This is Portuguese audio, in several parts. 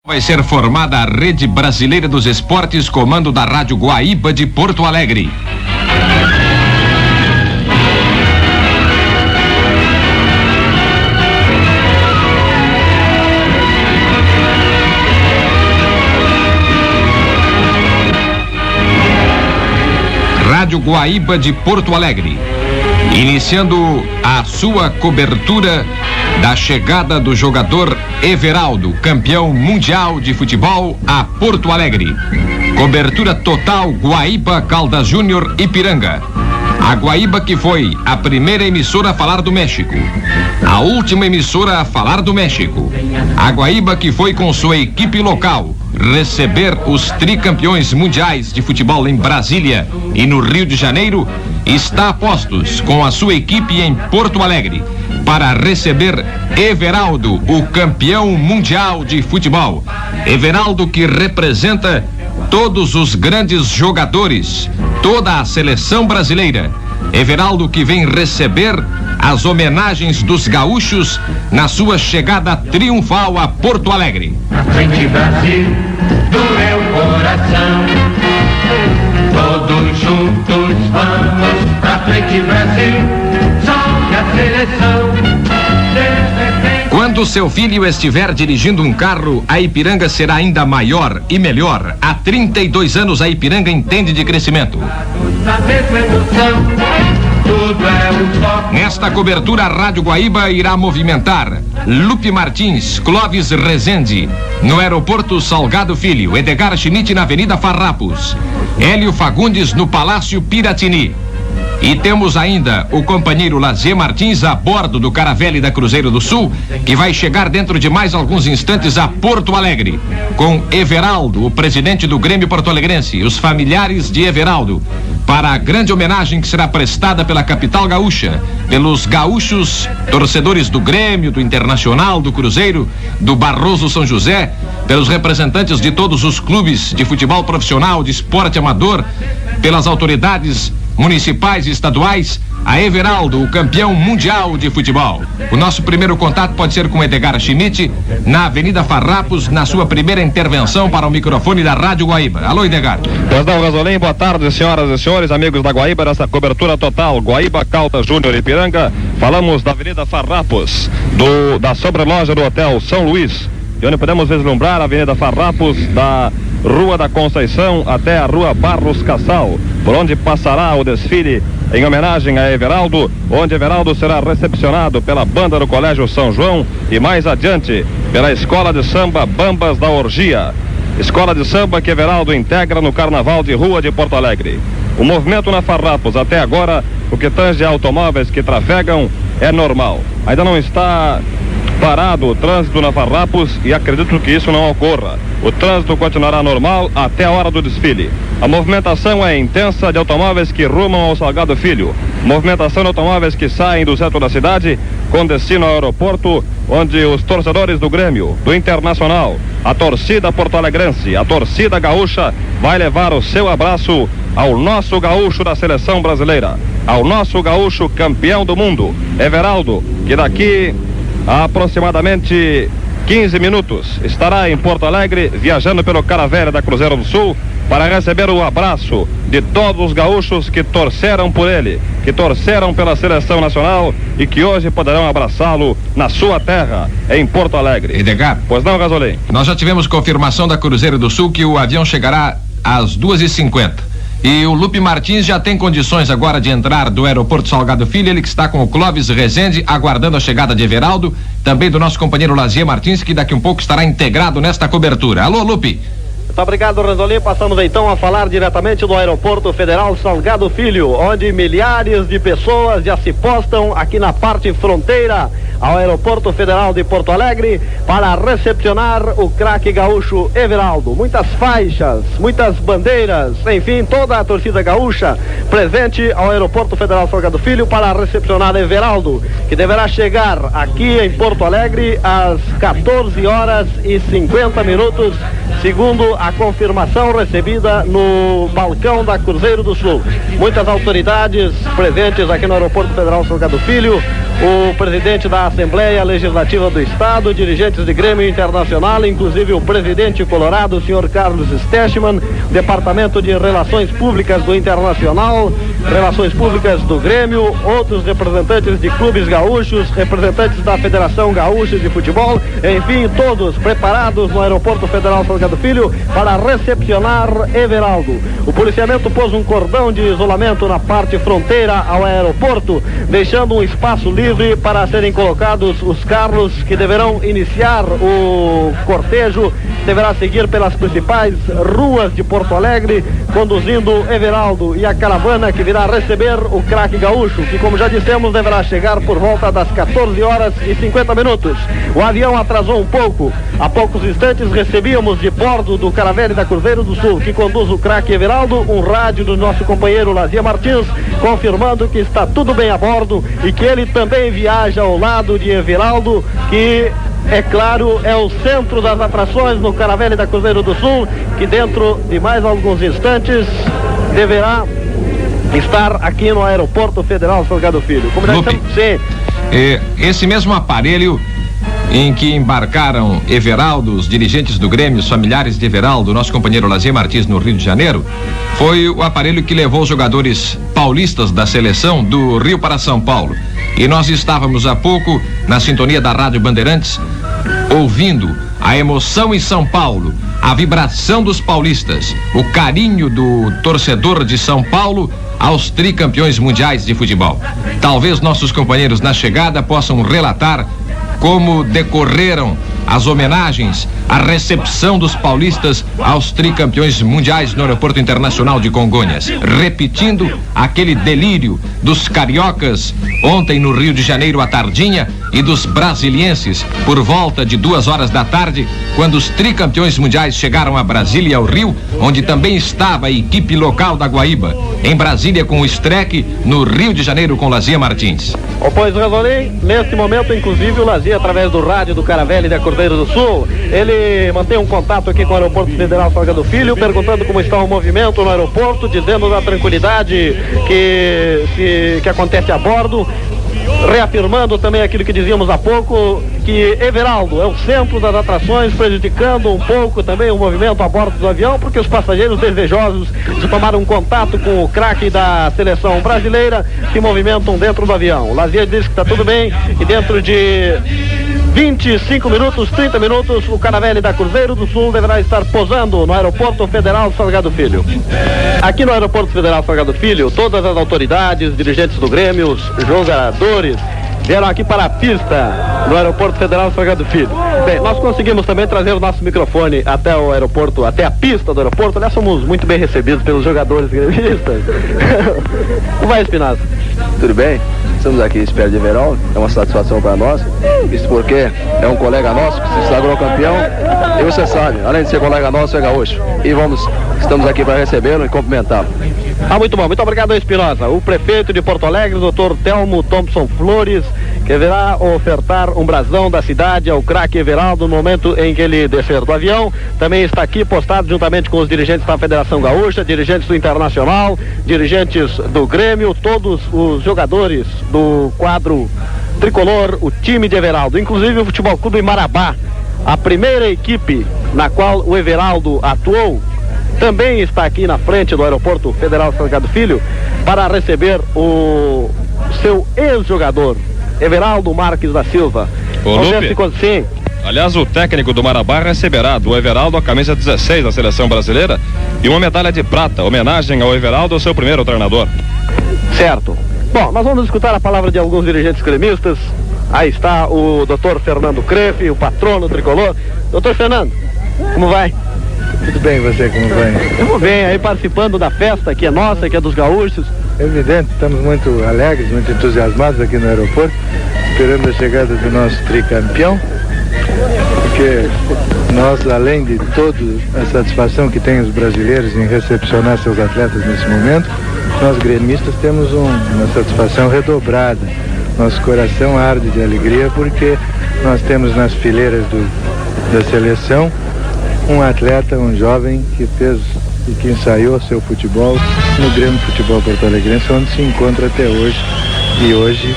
Vai ser formada a Rede Brasileira dos Esportes, comando da Rádio Guaíba de Porto Alegre. Rádio Guaíba de Porto Alegre, iniciando a sua cobertura da chegada do jogador Everaldo, campeão mundial de futebol, a Porto Alegre. Cobertura total Guaíba, Caldas Júnior, Ipiranga. A Guaíba que foi a primeira emissora a falar do México, a última emissora a falar do México. A Guaíba que foi com sua equipe local receber os tricampeões mundiais de futebol em Brasília e no Rio de Janeiro, está a postos com a sua equipe em Porto Alegre para receber Everaldo, o campeão mundial de futebol. Everaldo que representa todos os grandes jogadores, toda a seleção brasileira. Everaldo que vem receber as homenagens dos gaúchos na sua chegada triunfal a Porto Alegre. Na frente, Brasil, do meu coração, todos juntos vamos. Pra frente, Brasil, salve a seleção. Quando seu filho estiver dirigindo um carro, a Ipiranga será ainda maior e melhor. Há 32 anos a Ipiranga entende de crescimento. Nesta cobertura, a Rádio Guaíba irá movimentar Lupe Martins, Clóvis Rezende, no aeroporto Salgado Filho, Edgar Schmidt na Avenida Farrapos, Hélio Fagundes no Palácio Piratini. E temos ainda o companheiro Lazier Martins a bordo do Caravelle da Cruzeiro do Sul, que vai chegar dentro de mais alguns instantes a Porto Alegre, com Everaldo, o presidente do Grêmio Porto-Alegrense, e os familiares de Everaldo, para a grande homenagem que será prestada pela capital gaúcha, pelos gaúchos, torcedores do Grêmio, do Internacional, do Cruzeiro, do Barroso São José, pelos representantes de todos os clubes de futebol profissional, de esporte amador, pelas autoridades municipais e estaduais, a Everaldo, o campeão mundial de futebol. O nosso primeiro contato pode ser com Edgar Schmidt, na Avenida Farrapos, na sua primeira intervenção para o microfone da Rádio Guaíba. Alô, Edgar. Pois não, Gasolim, boa tarde, senhoras e senhores, amigos da Guaíba, nessa cobertura total, Guaíba, Caldas Júnior e Ipiranga. Falamos da Avenida Farrapos, da sobreloja do Hotel São Luís, de onde podemos vislumbrar a Avenida Farrapos, da Rua da Conceição até a Rua Barros Cassal, por onde passará o desfile em homenagem a Everaldo, onde Everaldo será recepcionado pela banda do Colégio São João e mais adiante pela Escola de Samba Bambas da Orgia, escola de samba que Everaldo integra no Carnaval de Rua de Porto Alegre. O movimento na Farrapos até agora, o que tange automóveis que trafegam, é normal. Ainda não está parado o trânsito na Farrapos e acredito que isso não ocorra. O trânsito continuará normal até a hora do desfile. A movimentação é intensa de automóveis que rumam ao Salgado Filho. Movimentação de automóveis que saem do centro da cidade com destino ao aeroporto, onde os torcedores do Grêmio, do Internacional, a torcida porto-alegrense, a torcida gaúcha vai levar o seu abraço ao nosso gaúcho da seleção brasileira, ao nosso gaúcho campeão do mundo, Everaldo, que daqui a aproximadamente 15 minutos estará em Porto Alegre, viajando pelo Caravelle da Cruzeiro do Sul, para receber o abraço de todos os gaúchos que torceram por ele, que torceram pela seleção nacional e que hoje poderão abraçá-lo na sua terra, em Porto Alegre. Edgar. Pois não, Gasolim? Nós já tivemos confirmação da Cruzeiro do Sul que o avião chegará às 2h50. E o Lupe Martins já tem condições agora de entrar do aeroporto Salgado Filho, ele que está com o Clóvis Rezende, aguardando a chegada de Everaldo, também do nosso companheiro Lazier Martins, que daqui um pouco estará integrado nesta cobertura. Alô, Lupe. Muito obrigado, Ranzolin. Passamos então a falar diretamente do Aeroporto Federal Salgado Filho, onde milhares de pessoas já se postam aqui na parte fronteira ao Aeroporto Federal de Porto Alegre para recepcionar o craque gaúcho Everaldo. Muitas faixas, muitas bandeiras, enfim, toda a torcida gaúcha presente ao Aeroporto Federal Salgado Filho para recepcionar Everaldo, que deverá chegar aqui em Porto Alegre às 14h50, segundo a confirmação recebida no balcão da Cruzeiro do Sul. Muitas autoridades presentes aqui no Aeroporto Federal Salgado Filho, o presidente da da Assembleia Legislativa do Estado, dirigentes de Grêmio Internacional, inclusive o presidente colorado, o senhor Carlos Stechman, Departamento de Relações Públicas do Internacional, Relações Públicas do Grêmio, outros representantes de clubes gaúchos, representantes da Federação Gaúcha de Futebol, enfim, todos preparados no Aeroporto Federal Salgado Filho para recepcionar Everaldo. O policiamento pôs um cordão de isolamento na parte fronteira ao aeroporto, deixando um espaço livre para serem colocados os carros que deverão iniciar o cortejo, deverá seguir pelas principais ruas de Porto Alegre, conduzindo Everaldo e a caravana que virá receber o craque gaúcho, que, como já dissemos, deverá chegar por volta das 14 horas e 50 minutos. O avião atrasou um pouco. Há poucos instantes recebíamos de bordo do Caravelle da Cruzeiro do Sul, que conduz o craque Everaldo, um rádio do nosso companheiro Lazier Martins, confirmando que está tudo bem a bordo e que ele também viaja ao lado de Everaldo, que, é claro, é o centro das atrações no Caravelle da Cruzeiro do Sul, que dentro de mais alguns instantes deverá estar aqui no Aeroporto Federal Salgado Filho. Como nós estamos... Sim. Esse mesmo aparelho em que embarcaram Everaldo, os dirigentes do Grêmio, os familiares de Everaldo, nosso companheiro Lazier Martins, no Rio de Janeiro, foi o aparelho que levou os jogadores paulistas da seleção do Rio para São Paulo. E nós estávamos há pouco na sintonia da Rádio Bandeirantes, ouvindo a emoção em São Paulo, a vibração dos paulistas, o carinho do torcedor de São Paulo aos tricampeões mundiais de futebol. Talvez nossos companheiros na chegada possam relatar como decorreram as homenagens, a recepção dos paulistas aos tricampeões mundiais no Aeroporto Internacional de Congonhas, repetindo aquele delírio dos cariocas ontem no Rio de Janeiro à tardinha e dos brasilienses por volta de 2 horas da tarde, quando os tricampeões mundiais chegaram a Brasília e ao Rio, onde também estava a equipe local da Guaíba, em Brasília com o Streck, no Rio de Janeiro com Lazier Martins. Pois resolvi, neste momento, inclusive, o Lazier, através do rádio do Caravelle da Cruzeiro do Sul, ele mantém um contato aqui com o Aeroporto Federal Salgado Filho, perguntando como está o movimento no aeroporto, dizendo da tranquilidade que acontece a bordo, reafirmando também aquilo que dizíamos há pouco, que Everaldo é o centro das atrações, prejudicando um pouco também o movimento a bordo do avião, porque os passageiros desejosos de tomar um contato com o craque da seleção brasileira se movimentam dentro do avião. O Lazier disse que está tudo bem e dentro de 25 minutos, 30 minutos, o Caravelle da Cruzeiro do Sul deverá estar posando no Aeroporto Federal Salgado Filho. Aqui no Aeroporto Federal Salgado Filho, todas as autoridades, dirigentes do Grêmio, os jogadores, vieram aqui para a pista no Aeroporto Federal Salgado Filho. Bem, nós conseguimos também trazer o nosso microfone até o aeroporto, até a pista do aeroporto. Aliás, somos muito bem recebidos pelos jogadores gremistas. Como vai, Espinosa? Tudo bem? Estamos aqui espera de Everaldo, é uma satisfação para nós, isso porque é um colega nosso que se sagrou campeão, e você sabe, além de ser colega nosso, é gaúcho, e estamos aqui para recebê-lo e cumprimentá-lo. Muito bom, muito obrigado, Espinosa. O prefeito de Porto Alegre, Dr. Telmo Thompson Flores, que deverá ofertar um brasão da cidade ao craque Everaldo no momento em que ele descer do avião. Também está aqui postado juntamente com os dirigentes da Federação Gaúcha, dirigentes do Internacional, dirigentes do Grêmio, todos os jogadores do quadro tricolor, o time de Everaldo, inclusive o Futebol Clube Marabá, a primeira equipe na qual o Everaldo atuou, também está aqui na frente do Aeroporto Federal Salgado Filho para receber o seu ex-jogador, Everaldo Marques da Silva. Ô, Lupe, sim. Aliás, o técnico do Marabá receberá do Everaldo a camisa 16 da seleção brasileira e uma medalha de prata, homenagem ao Everaldo, seu primeiro treinador. Certo. Bom, nós vamos escutar a palavra de alguns dirigentes gremistas. Aí está o Dr. Fernando Crefe, o patrono tricolor. Dr. Fernando, como vai? Tudo bem, você como vai? Eu vou bem, aí participando da festa que é nossa, que é dos gaúchos. Evidente, estamos muito alegres, muito entusiasmados aqui no aeroporto, esperando a chegada do nosso tricampeão, porque nós, além de toda a satisfação que tem os brasileiros em recepcionar seus atletas nesse momento, nós gremistas temos uma satisfação redobrada. Nosso coração arde de alegria porque nós temos nas fileiras da seleção um atleta, um jovem que fez e que ensaiou seu futebol no Grêmio Futebol Porto Alegrense, onde se encontra até hoje. E hoje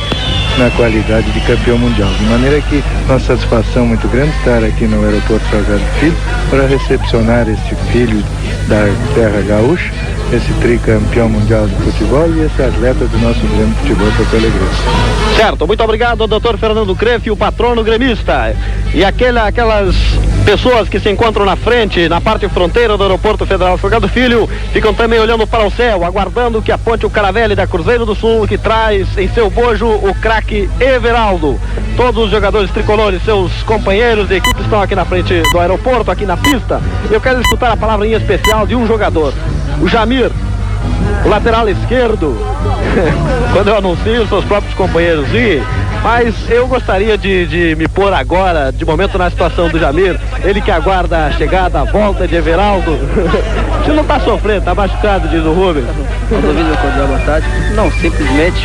na qualidade de campeão mundial. De maneira que nossa satisfação muito grande estar aqui no Aeroporto Salgado Filho para recepcionar este filho da terra gaúcha, esse tricampeão mundial de futebol e esse atleta do nosso Grêmio de Futebol Porto Alegre. Certo, muito obrigado, doutor Fernando Crefe, o patrono gremista. E aquelas pessoas que se encontram na frente, na parte fronteira do Aeroporto Federal Salgado Filho, ficam também olhando para o céu, aguardando que aponte o Caravelli da Cruzeiro do Sul, que traz em seu bojo o craque Everaldo. Todos os jogadores tricolores, seus companheiros de equipe, estão aqui na frente do aeroporto, aqui na pista. Eu quero escutar a palavra em especial de um jogador, o Jamir, o lateral esquerdo. Quando eu anuncio, seus próprios companheiros ri, mas eu gostaria de me pôr agora, de momento, na situação do Jamir, ele que aguarda a chegada, a volta de Everaldo. Você não está sofrendo, está machucado, diz o Rubens. Boa tarde. Não, simplesmente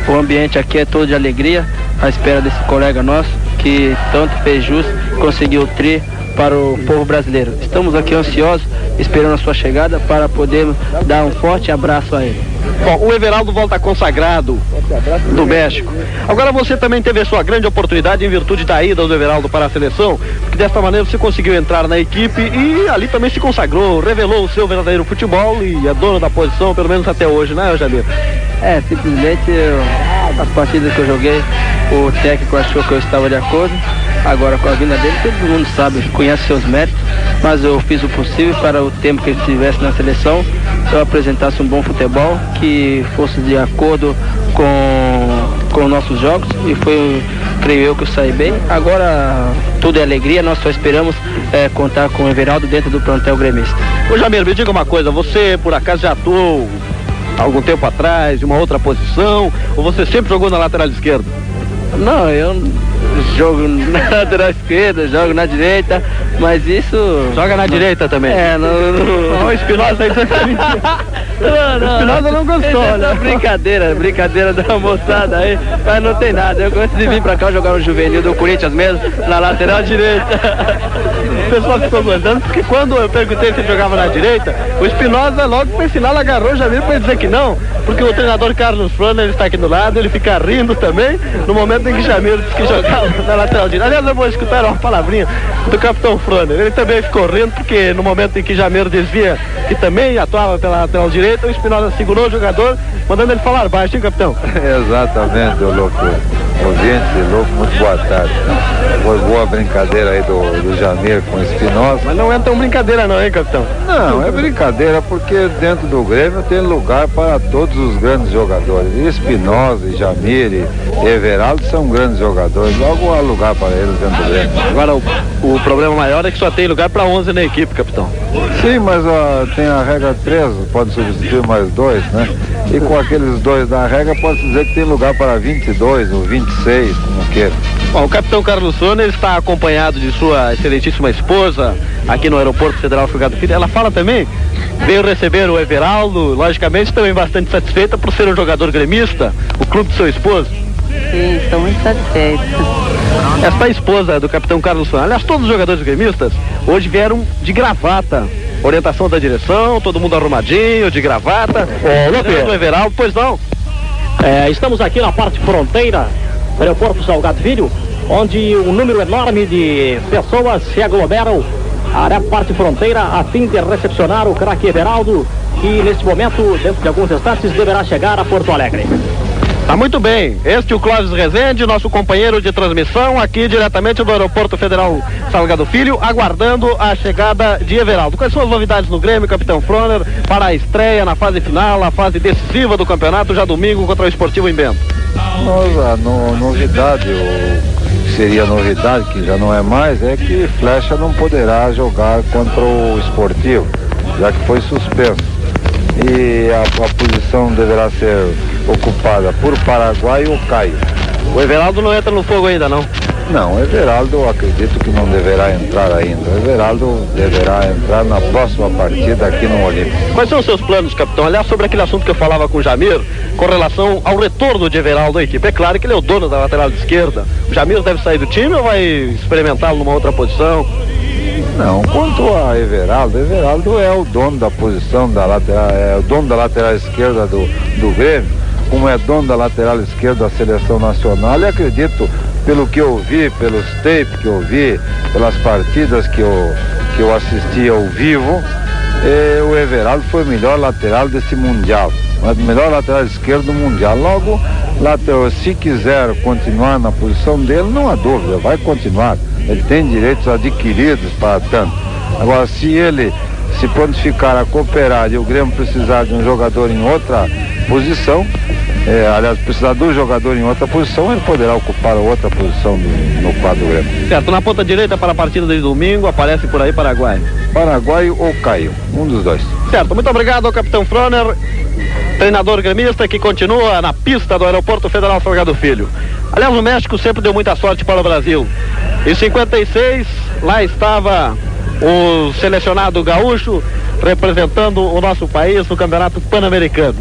o ambiente aqui é todo de alegria, à espera desse colega nosso que tanto fez jus, conseguiu o tri para o povo brasileiro. Estamos aqui ansiosos, esperando a sua chegada para poder dar um forte abraço a ele. Bom, o Everaldo volta consagrado do México. Agora você também teve a sua grande oportunidade em virtude da ida do Everaldo para a seleção, porque desta maneira você conseguiu entrar na equipe e ali também se consagrou, revelou o seu verdadeiro futebol e é dono da posição, pelo menos até hoje, né, Jamir? Simplesmente as partidas que eu joguei, o técnico achou que eu estava de acordo. Agora, com a vinda dele, todo mundo sabe, conhece seus méritos, mas eu fiz o possível para o tempo que ele estivesse na seleção, eu apresentasse um bom futebol, que fosse de acordo com nossos jogos, e foi, creio eu, que eu saí bem. Agora, tudo é alegria, nós só esperamos contar com o Everaldo dentro do plantel gremista. Ô Jamir, me diga uma coisa, você por acaso já atuou algum tempo atrás, de uma outra posição, ou você sempre jogou na lateral esquerda? Não, eu jogo na lateral esquerda, jogo na direita, mas isso... Joga na direita também? O Espinosa aí... Não, Espinosa não gostou, né? Brincadeira da moçada aí, mas não tem nada. Eu gosto de vir pra cá jogar no juvenil do Corinthians mesmo, na lateral direita. O pessoal ficou gostando, porque quando eu perguntei se ele jogava na direita, o Espinosa logo por sinal agarrou o Jamir para dizer que não, porque o treinador Carlos Froner está aqui do lado, ele fica rindo também, no momento em que Jamir disse que jogava na lateral direita. Aliás, eu vou escutar uma palavrinha do capitão Froner, ele também ficou rindo, porque no momento em que Jamir desvia, que também atuava pela lateral direita, o Espinosa segurou o jogador, mandando ele falar baixo, hein, capitão? Exatamente, louco. Ouvinte, louco, muito boa tarde. Foi boa brincadeira aí do Jamir com o Espinosa. Mas não é tão brincadeira não, hein, capitão? Não, é brincadeira porque dentro do Grêmio tem lugar para todos os grandes jogadores. Espinosa, Jamir e Everaldo são grandes jogadores. Logo há lugar para eles dentro do Grêmio. Agora o problema maior é que só tem lugar para 11 na equipe, capitão. Sim, mas tem a regra 3, pode substituir mais 2, né? E com aqueles 2 da regra pode dizer que tem lugar para 22 ou 26, como queira. Bom, o capitão Carlos Froner está acompanhado de sua excelentíssima esposa aqui no Aeroporto Federal Salgado Filho. Ela fala também, veio receber o Everaldo, logicamente também bastante satisfeita por ser um jogador gremista, o clube do seu esposo. Sim, estou muito satisfeita. Esta esposa do capitão Carlos Froner, aliás, todos os jogadores gremistas hoje vieram de gravata. Orientação da direção, todo mundo arrumadinho, de gravata. Do Everaldo, pois não. Estamos aqui na parte fronteira do Aeroporto Salgado Filho, onde um número enorme de pessoas se aglomeram na parte fronteira a fim de recepcionar o craque Everaldo, que neste momento, dentro de alguns instantes, deverá chegar a Porto Alegre. Tá muito bem, este é o Clóvis Rezende, nosso companheiro de transmissão aqui diretamente do Aeroporto Federal Salgado Filho, aguardando a chegada de Everaldo. Quais são as novidades no Grêmio, capitão Froner, para a estreia na fase final, a fase decisiva do campeonato, já domingo contra o Esportivo em Bento? Nossa, novidade, seria novidade, que já não é mais, é que Flecha não poderá jogar contra o Esportivo, já que foi suspenso. E a posição deverá ser ocupada por Paraguai ou Caio. O Everaldo não entra no fogo ainda, não? Não, o Everaldo acredito que não deverá entrar ainda. O Everaldo deverá entrar na próxima partida aqui no Olímpico. Quais são os seus planos, capitão? Aliás, sobre aquele assunto que eu falava com o Jamir, com relação ao retorno de Everaldo à equipe. É claro que ele é o dono da lateral esquerda. O Jamir deve sair do time ou vai experimentá-lo numa outra posição? Não, quanto a Everaldo é o dono da posição da lateral, é o dono da lateral esquerda do Grêmio. como é dono da lateral esquerda da seleção nacional, e acredito, pelo que eu vi, pelos tapes que eu vi, pelas partidas que eu assisti ao vivo, o Everaldo foi o melhor lateral desse Mundial, o melhor lateral esquerdo do Mundial. Logo, se quiser continuar na posição dele, não há dúvida, vai continuar. Ele tem direitos adquiridos para tanto. Agora, se ele se prontificar a cooperar e o Grêmio precisar de um jogador em outra posição, aliás, precisar do jogador em outra posição, ele poderá ocupar outra posição no quadro do Grêmio. Certo, na ponta direita para a partida de domingo, aparece por aí Paraguai. Paraguai ou Caio, um dos dois. Certo, muito obrigado ao capitão Froner, treinador gremista que continua na pista do Aeroporto Federal Salgado Filho. Aliás, o México sempre deu muita sorte para o Brasil. Em 56, lá estava o selecionado gaúcho representando o nosso país no Campeonato Pan-Americano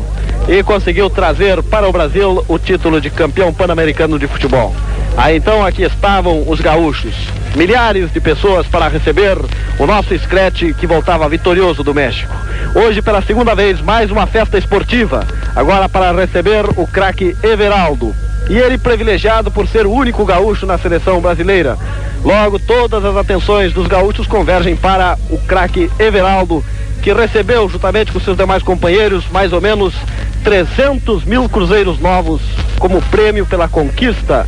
e conseguiu trazer para o Brasil o título de campeão pan-americano de futebol. Aí então aqui estavam os gaúchos, milhares de pessoas para receber o nosso Scratch que voltava vitorioso do México. Hoje, pela segunda vez, mais uma festa esportiva, agora para receber o craque Everaldo. E ele privilegiado por ser o único gaúcho na seleção brasileira. Logo, todas as atenções dos gaúchos convergem para o craque Everaldo, que recebeu, juntamente com seus demais companheiros, mais ou menos 300 mil cruzeiros novos como prêmio pela conquista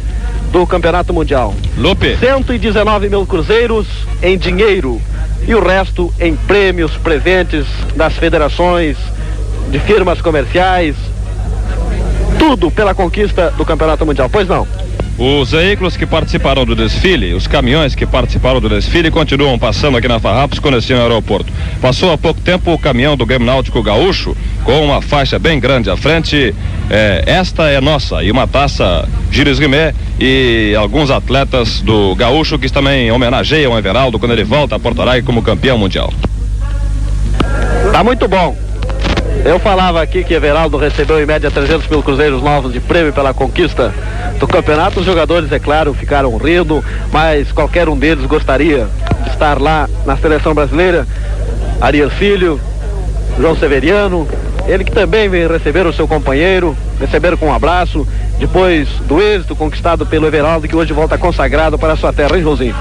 do Campeonato Mundial. Lupe. 119 mil cruzeiros em dinheiro e o resto em prêmios, presentes das federações, de firmas comerciais, tudo pela conquista do Campeonato Mundial. Pois não? Os veículos que participaram do desfile, os caminhões que participaram do desfile continuam passando aqui na Farrapos com destino ao aeroporto. Passou há pouco tempo o caminhão do Grêmio Náutico Gaúcho com uma faixa bem grande à frente. Esta é nossa, e uma taça Gilles Rimet e alguns atletas do Gaúcho que também homenageiam o Everaldo quando ele volta a Porto Alegre como campeão mundial. Tá muito bom. Eu falava aqui que Everaldo recebeu em média 300 mil cruzeiros novos de prêmio pela conquista do campeonato. Os jogadores, é claro, ficaram rindo, mas qualquer um deles gostaria de estar lá na seleção brasileira. Arias Filho, João Severiano, ele que também veio receber o seu companheiro, receber com um abraço, depois do êxito conquistado pelo Everaldo, que hoje volta consagrado para a sua terra, hein, Joãozinho?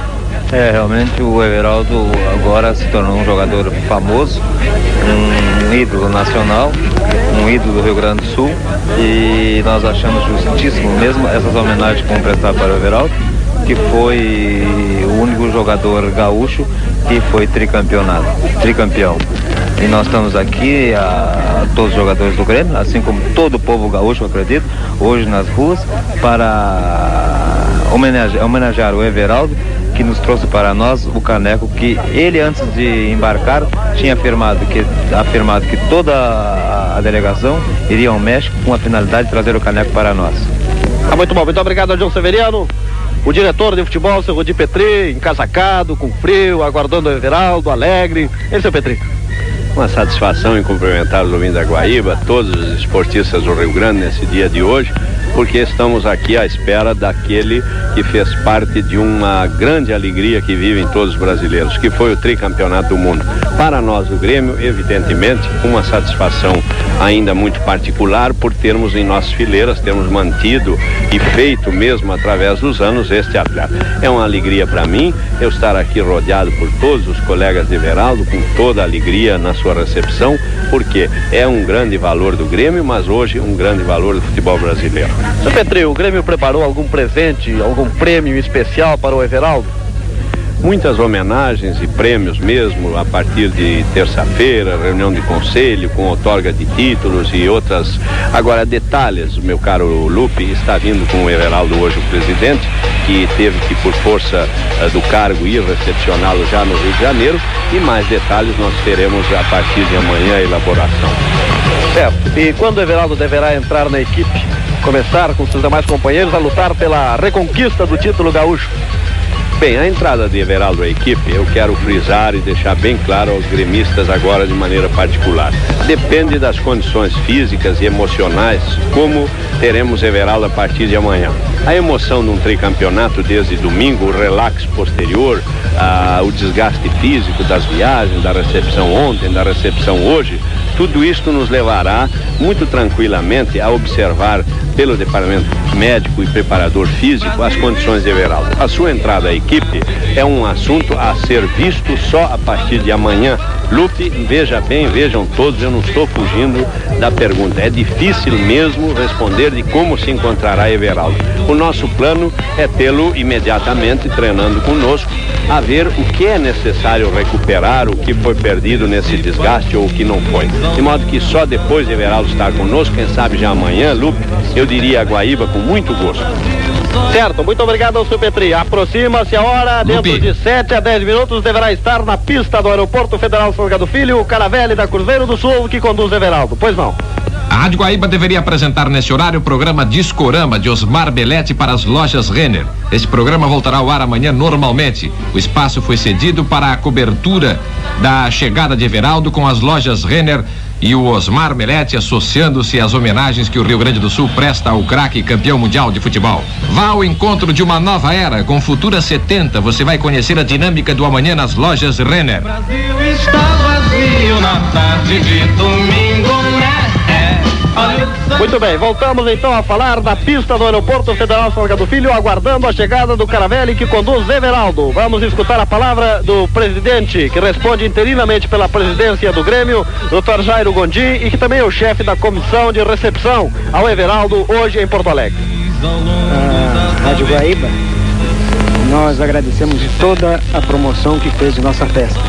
Realmente o Everaldo agora se tornou um jogador famoso, um ídolo nacional, um ídolo do Rio Grande do Sul, e nós achamos justíssimo mesmo essas homenagens que vão prestar para o Everaldo, que foi o único jogador gaúcho que foi tricampeão. E nós estamos aqui, todos os jogadores do Grêmio, assim como todo o povo gaúcho, acredito, hoje nas ruas, para homenagear o Everaldo, que nos trouxe para nós o caneco que ele, antes de embarcar, tinha afirmado que toda a delegação iria ao México com a finalidade de trazer o caneco para nós. Muito bom, muito obrigado ao João Severiano, o diretor de futebol, seu Rudi Petri, encasacado, com frio, aguardando o Everaldo, alegre. E seu Petri? Uma satisfação em cumprimentar o Domingos da Guaíba, todos os esportistas do Rio Grande nesse dia de hoje, porque estamos aqui à espera daquele que fez parte de uma grande alegria que vivem todos os brasileiros, que foi o tricampeonato do mundo. Para nós do Grêmio, evidentemente, uma satisfação ainda muito particular por termos em nossas fileiras, termos mantido e feito mesmo através dos anos este atleta. É uma alegria para mim eu estar aqui rodeado por todos os colegas de Everaldo, com toda a alegria na sua recepção, porque é um grande valor do Grêmio, mas hoje um grande valor do futebol brasileiro. Seu Petri, o Grêmio preparou algum presente, algum prêmio especial para o Everaldo? Muitas homenagens e prêmios mesmo, a partir de terça-feira, reunião de conselho com outorga de títulos e outras. Agora, detalhes, meu caro Lupe, está vindo com o Everaldo hoje o presidente, que teve que, por força do cargo, ir recepcioná-lo já no Rio de Janeiro, e mais detalhes nós teremos a partir de amanhã a elaboração. Certo. E quando o Everaldo deverá entrar na equipe, começar com seus demais companheiros a lutar pela reconquista do título gaúcho? Bem, a entrada de Everaldo à equipe, eu quero frisar e deixar bem claro aos gremistas agora de maneira particular. Depende das condições físicas e emocionais, como teremos Everaldo a partir de amanhã. A emoção de um tricampeonato desde domingo, o relax posterior, o desgaste físico das viagens, da recepção ontem, da recepção hoje, tudo isto nos levará muito tranquilamente a observar pelo departamento médico e preparador físico as condições de Everaldo. A sua entrada à equipe é um assunto a ser visto só a partir de amanhã. Lupe, veja bem, vejam todos, eu não estou fugindo da pergunta. É difícil mesmo responder de como se encontrará Everaldo. O nosso plano é tê-lo imediatamente treinando conosco, a ver o que é necessário recuperar, o que foi perdido nesse desgaste ou o que não foi. De modo que só depois de Everaldo estar conosco, quem sabe já amanhã, Lupe, eu diria a Guaíba com muito gosto. Certo, muito obrigado ao Sr. Petri. Aproxima-se a hora, dentro de 7 a 10 minutos deverá estar na pista do Aeroporto Federal Salgado Filho, o Caravelli da Cruzeiro do Sul, que conduz Everaldo. Pois não. A Rádio Guaíba deveria apresentar nesse horário o programa Discorama de Osmar Belletti para as lojas Renner. Esse programa voltará ao ar amanhã normalmente. O espaço foi cedido para a cobertura da chegada de Everaldo com as lojas Renner e o Osmar Belletti associando-se às homenagens que o Rio Grande do Sul presta ao craque campeão mundial de futebol. Vá ao encontro de uma nova era com Futura 70. Você vai conhecer a dinâmica do amanhã nas lojas Renner. O Brasil está vazio na tarde de domingo, né? Muito bem, voltamos então a falar da pista do Aeroporto Federal Salgado Filho, aguardando a chegada do Caravelli que conduz Everaldo. Vamos escutar a palavra do presidente, que responde interinamente pela presidência do Grêmio, Dr. Jairo Gondi, e que também é o chefe da comissão de recepção ao Everaldo hoje em Porto Alegre. Rádio Guaíba, nós agradecemos de toda a promoção que fez de nossa festa.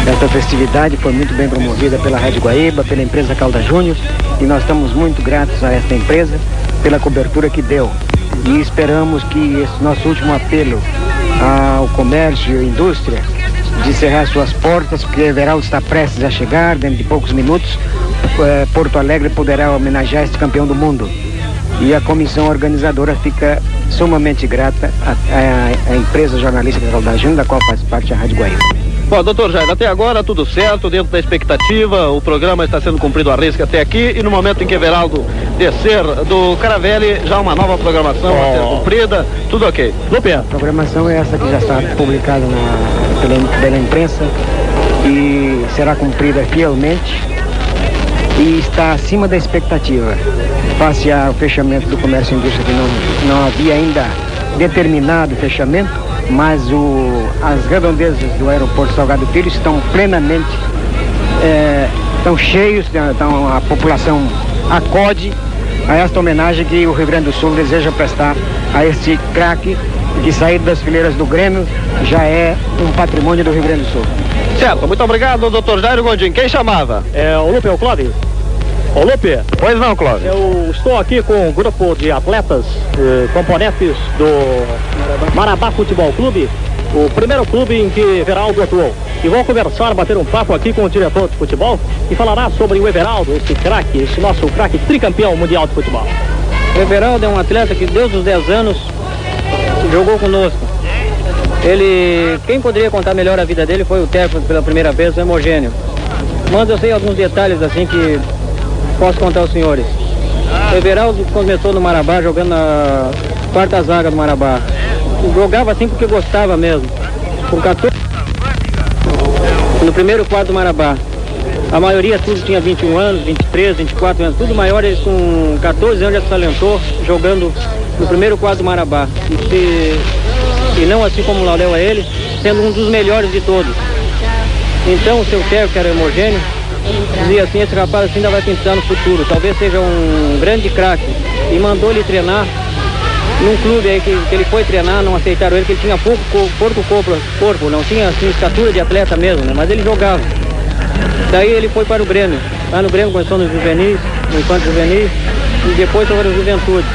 Essa festividade foi muito bem promovida pela Rádio Guaíba, pela empresa Calda Júnior, e nós estamos muito gratos a esta empresa pela cobertura que deu. E esperamos que esse nosso último apelo ao comércio e indústria de cerrar suas portas, porque Everaldo está prestes a chegar, dentro de poucos minutos, Porto Alegre poderá homenagear este campeão do mundo. E a comissão organizadora fica sumamente grata à empresa jornalística Calda Júnior, da qual faz parte a Rádio Guaíba. Bom, doutor Jair, até agora tudo certo, dentro da expectativa, o programa está sendo cumprido a risca até aqui, e no momento em que Everaldo descer do Caravelli, já uma nova programação a ser cumprida, tudo ok. Lupe. A programação é essa que já está publicada pela imprensa e será cumprida fielmente e está acima da expectativa. Face ao fechamento do comércio e indústria, que não havia ainda determinado fechamento, mas as redondezas do aeroporto Salgado Filho estão plenamente, estão cheios, a população acode a esta homenagem que o Rio Grande do Sul deseja prestar a este craque que, saído das fileiras do Grêmio, já é um patrimônio do Rio Grande do Sul. Certo, muito obrigado, doutor Jairo Gondim. Quem chamava? O Lupe, o Clóvis. Ô Lupe. Pois não, Clóvis. Eu estou aqui com um grupo de atletas, componentes do Marabá Futebol Clube, o primeiro clube em que Everaldo atuou. E vou conversar, bater um papo aqui com o diretor de futebol, que falará sobre o Everaldo, esse craque, esse nosso craque tricampeão mundial de futebol. O Everaldo é um atleta que desde os 10 anos jogou conosco. Quem poderia contar melhor a vida dele foi o técnico pela primeira vez, o Hemogênio. Mas eu sei alguns detalhes assim que posso contar aos senhores. O Everaldo começou no Marabá, jogando na quarta zaga do Marabá. Jogava assim porque gostava mesmo. Com 14... No primeiro quadro do Marabá. A maioria tudo tinha 21 anos, 23, 24 anos, tudo maior. Eles com 14 anos já se talentou, jogando no primeiro quadro do Marabá. E não assim como o Lauléu a ele, sendo um dos melhores de todos. Então o seu técnico, que era homogêneo, dizia assim: esse rapaz assim ainda vai pintar no futuro, talvez seja um grande craque. E mandou ele treinar num clube aí que ele foi treinar, não aceitaram ele, que ele tinha pouco corpo, não tinha assim estatura de atleta mesmo, né? Mas ele jogava. Daí ele foi para o Grêmio. Lá no Grêmio começou no juvenis, no infanto juvenis, e depois foi para a juventude.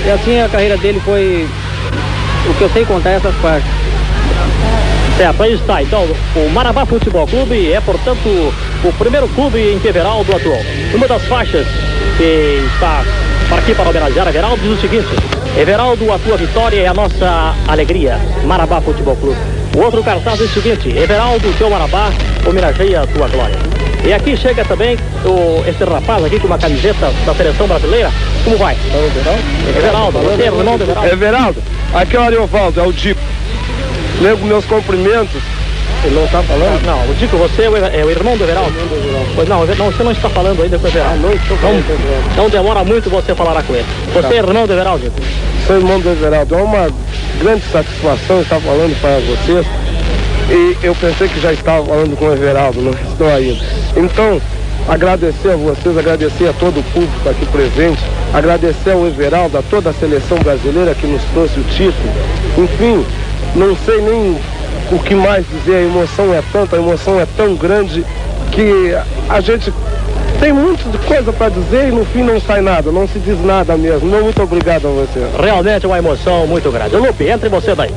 E assim a carreira dele foi, o que eu sei contar, essas partes. Certo, aí está. Então, o Marabá Futebol Clube é, portanto, o primeiro clube em que Everaldo atuou. Uma das faixas que está aqui para homenagear Everaldo diz o seguinte: Everaldo, a tua vitória é a nossa alegria. Marabá Futebol Clube. O outro cartaz diz o seguinte: Everaldo, teu Marabá, homenageia a tua glória. E aqui chega também esse rapaz aqui com uma camiseta da seleção brasileira. Como vai? Everaldo, você é o irmão do Everaldo? Everaldo, aqui é o Ariovaldo, é o Dipo. Lembro meus cumprimentos Ele não está falando? Não, o Dico, você é o irmão do Everaldo? Pois não, você não está falando ainda com o Everaldo. Não demora muito, você falará com ele. Você é irmão do Everaldo, Dico? Sou irmão do Everaldo. É uma grande satisfação estar falando para vocês. E eu pensei que já estava falando com o Everaldo, não estou ainda. Então, agradecer a vocês, agradecer a todo o público aqui presente, agradecer ao Everaldo, a toda a seleção brasileira que nos trouxe o título. Enfim, não sei nem o que mais dizer, a emoção é tanta, a emoção é tão grande que a gente tem muita coisa para dizer e no fim não sai nada, não se diz nada mesmo. Muito obrigado a você. Realmente uma emoção muito grande. Lupe, entre você daí.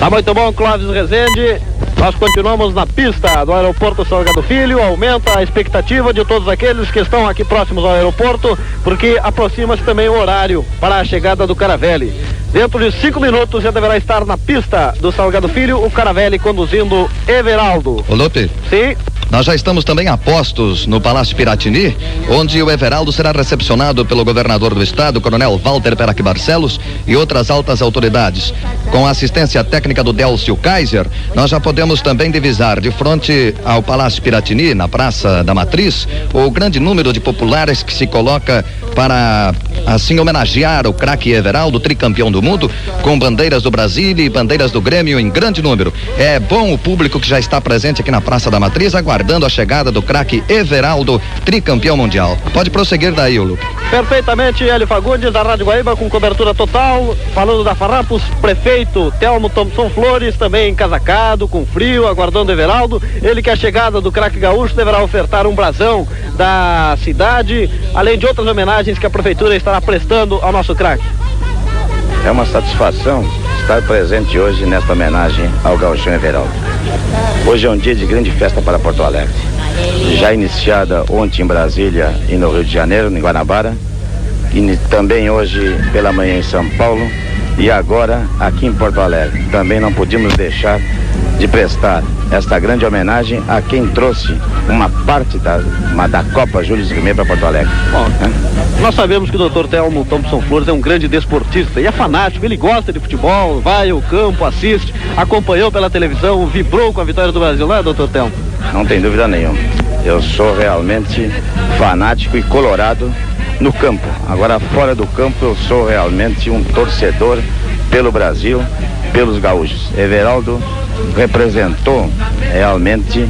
Tá muito bom, Clóvis Rezende. Nós continuamos na pista do aeroporto Salgado Filho. Aumenta a expectativa de todos aqueles que estão aqui próximos ao aeroporto, porque aproxima-se também o horário para a chegada do Caravelli. Dentro de 5 minutos já deverá estar na pista do Salgado Filho o Caravelli conduzindo Everaldo. Ô Lupe. Sim. Nós já estamos também a postos no Palácio Piratini, onde o Everaldo será recepcionado pelo governador do estado, Coronel Walter Perac Barcelos, e outras altas autoridades. Com a assistência técnica do Délcio Kaiser, nós já podemos também divisar de frente ao Palácio Piratini, na Praça da Matriz, o grande número de populares que se coloca para, assim, homenagear o craque Everaldo, tricampeão do mundo, com bandeiras do Brasil e bandeiras do Grêmio em grande número. É bom o público que já está presente aqui na Praça da Matriz, aguardando a chegada do craque Everaldo, tricampeão mundial. Pode prosseguir daí, Lupe. Perfeitamente, Hélio Fagundes, da Rádio Guaíba, com cobertura total, falando da Farrapos, prefeito Telmo Thompson Flores, também encasacado, com frio, aguardando Everaldo. Ele que a chegada do craque gaúcho deverá ofertar um brasão da cidade, além de outras homenagens que a prefeitura estará prestando ao nosso craque. É uma satisfação estar presente hoje nesta homenagem ao gauchão Everaldo. Hoje é um dia de grande festa para Porto Alegre. Já iniciada ontem em Brasília e no Rio de Janeiro, em Guanabara, e também hoje pela manhã em São Paulo e agora aqui em Porto Alegre. Também não podíamos deixar de prestar esta grande homenagem a quem trouxe uma parte da Copa Júlio Rimet para Porto Alegre. Bom, nós sabemos que o Dr. Telmo Thompson Flores é um grande desportista e é fanático, ele gosta de futebol, vai ao campo, assiste, acompanhou pela televisão, vibrou com a vitória do Brasil, não é, Dr. Telmo? Não tem dúvida nenhuma. Eu sou realmente fanático e colorado no campo. Agora, fora do campo, eu sou realmente um torcedor pelo Brasil, pelos gaúchos. Everaldo representou realmente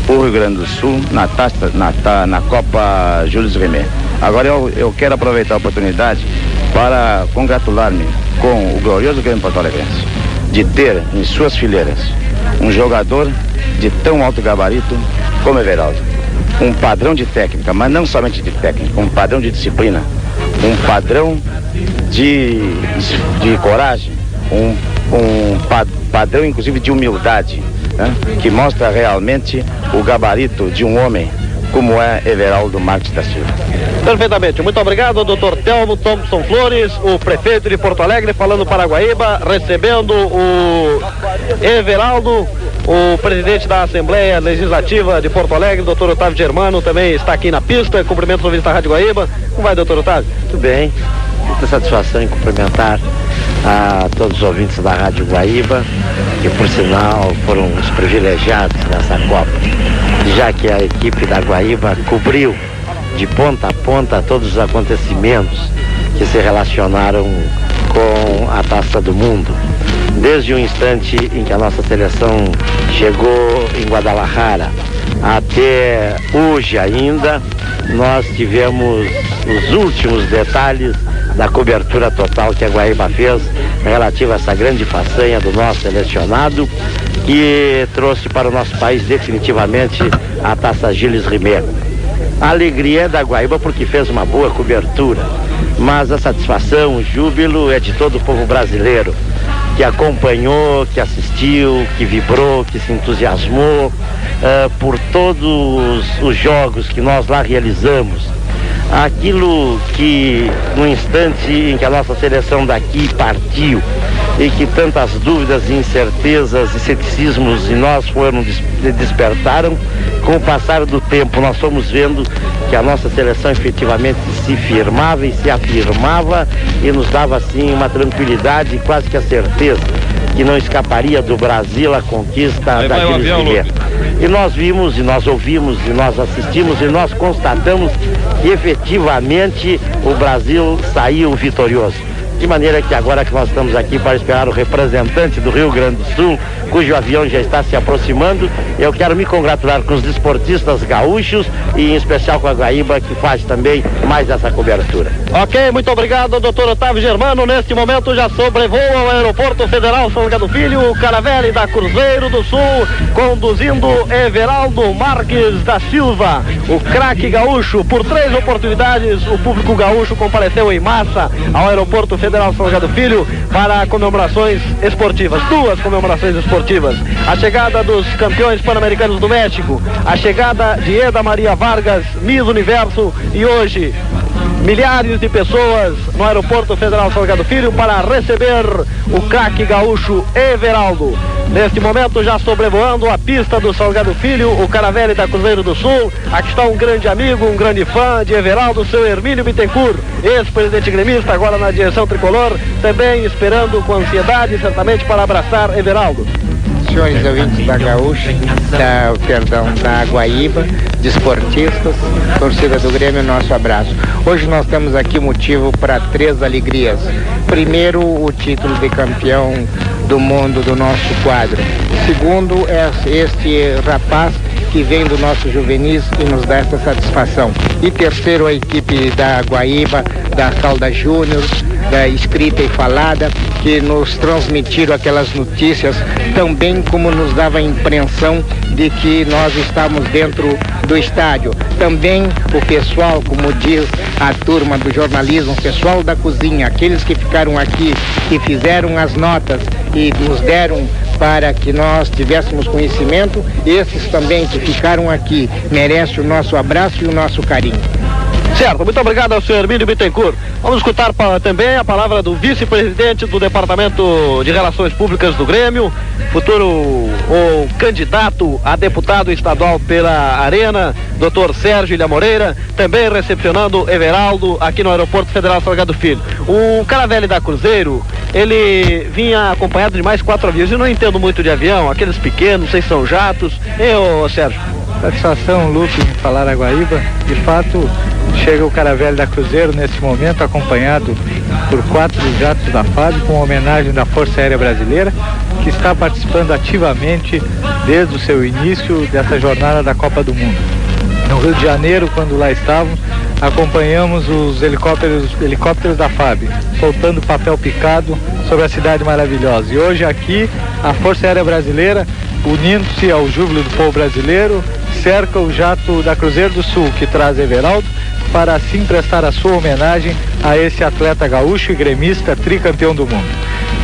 o Rio Grande do Sul na Copa Júlio Rimet. Agora eu quero aproveitar a oportunidade para congratular-me com o glorioso Grêmio Porto Alegrense de ter em suas fileiras um jogador de tão alto gabarito como Everaldo. Um padrão de técnica, mas não somente de técnica, um padrão de disciplina, um padrão de coragem, um padrão inclusive de humildade, né? Que mostra realmente o gabarito de um homem como é Everaldo Marques da Silva. Perfeitamente, muito obrigado, Dr. Telmo Thompson Flores, o prefeito de Porto Alegre, falando para Guaíba, recebendo o Everaldo. O presidente da Assembleia Legislativa de Porto Alegre, Dr. Otávio Germano, também está aqui na pista. Cumprimento os ouvintes da Rádio Guaíba. Como vai, Dr. Otávio? Muito bem, muita satisfação em cumprimentar a todos os ouvintes da Rádio Guaíba, que por sinal foram os privilegiados nessa Copa, já que a equipe da Guaíba cobriu de ponta a ponta todos os acontecimentos que se relacionaram com a Taça do Mundo. Desde o instante em que a nossa seleção chegou em Guadalajara até hoje ainda, nós tivemos os últimos detalhes da cobertura total que a Guaíba fez relativa a essa grande façanha do nosso selecionado, que trouxe para o nosso país definitivamente a Taça Gilles Rimet. A alegria é da Guaíba porque fez uma boa cobertura, mas a satisfação, o júbilo é de todo o povo brasileiro, que acompanhou, que assistiu, que vibrou, que se entusiasmou por todos os jogos que nós lá realizamos. Aquilo que no instante em que a nossa seleção daqui partiu e que tantas dúvidas, incertezas e ceticismos em nós despertaram, com o passar do tempo nós fomos vendo que a nossa seleção efetivamente se firmava e se afirmava e nos dava assim uma tranquilidade e quase que a certeza que não escaparia do Brasil a conquista daqueles bilhetes. E nós vimos, e nós ouvimos, e nós assistimos, e nós constatamos que efetivamente o Brasil saiu vitorioso. De maneira que agora que nós estamos aqui para esperar o representante do Rio Grande do Sul, cujo avião já está se aproximando, eu quero me congratular com os desportistas gaúchos e em especial com a Guaíba, que faz também mais essa cobertura. Ok, muito obrigado, doutor Otávio Germano. Neste momento já sobrevoa o Aeroporto Federal Salgado Filho, o Caravelli da Cruzeiro do Sul, conduzindo Everaldo Marques da Silva, o craque gaúcho. Por 3 oportunidades, o público gaúcho compareceu em massa ao Aeroporto Federal Salgado Filho para comemorações esportivas, 2 comemorações esportivas. A chegada dos campeões pan-americanos do México, a chegada de Eda Maria Vargas, Miss Universo, e hoje milhares de pessoas no Aeroporto Federal Salgado Filho para receber o craque gaúcho Everaldo. Neste momento já sobrevoando a pista do Salgado Filho, o Caravelli da Cruzeiro do Sul. Aqui está um grande amigo, um grande fã de Everaldo, seu Hermínio Bittencourt, ex-presidente gremista, agora na direção tricolor, também esperando com ansiedade, certamente, para abraçar Everaldo. Senhores ouvintes da Gaúcha, da Guaíba, desportistas, torcida do Grêmio, nosso abraço. Hoje nós temos aqui motivo para 3 alegrias. Primeiro, o título de campeão do mundo do nosso quadro. Segundo, é este rapaz que vem do nosso juvenis e nos dá essa satisfação. E terceiro, a equipe da Guaíba, da Calda Júnior, da escrita e falada, que nos transmitiram aquelas notícias tão bem como nos dava a impressão de que nós estávamos dentro do estádio. Também o pessoal, como diz a turma do jornalismo, o pessoal da cozinha, aqueles que ficaram aqui, que fizeram as notas e nos deram para que nós tivéssemos conhecimento, esses também que ficaram aqui merecem o nosso abraço e o nosso carinho. Certo, muito obrigado ao senhor Hermínio Bittencourt. Vamos escutar também a palavra do vice-presidente do Departamento de Relações Públicas do Grêmio, futuro ou candidato a deputado estadual pela Arena, doutor Sérgio Ilha Moreira, também recepcionando Everaldo aqui no Aeroporto Federal Salgado Filho. O Caravelli da Cruzeiro, ele vinha acompanhado de mais 4 aviões. Eu não entendo muito de avião, aqueles pequenos, não sei se são jatos. Ô Sérgio. Satisfação, Lupe, em falar a Guaíba. De fato, chega o Caravelli da Cruzeiro nesse momento, acompanhado por 4 jatos da FAB, com homenagem da Força Aérea Brasileira, que está participando ativamente desde o seu início dessa jornada da Copa do Mundo. No Rio de Janeiro, quando lá estávamos, acompanhamos os helicópteros da FAB, soltando papel picado sobre a cidade maravilhosa. E hoje aqui, a Força Aérea Brasileira, unindo-se ao júbilo do povo brasileiro, cerca o jato da Cruzeiro do Sul, que traz Everaldo, para assim prestar a sua homenagem a esse atleta gaúcho e gremista tricampeão do mundo.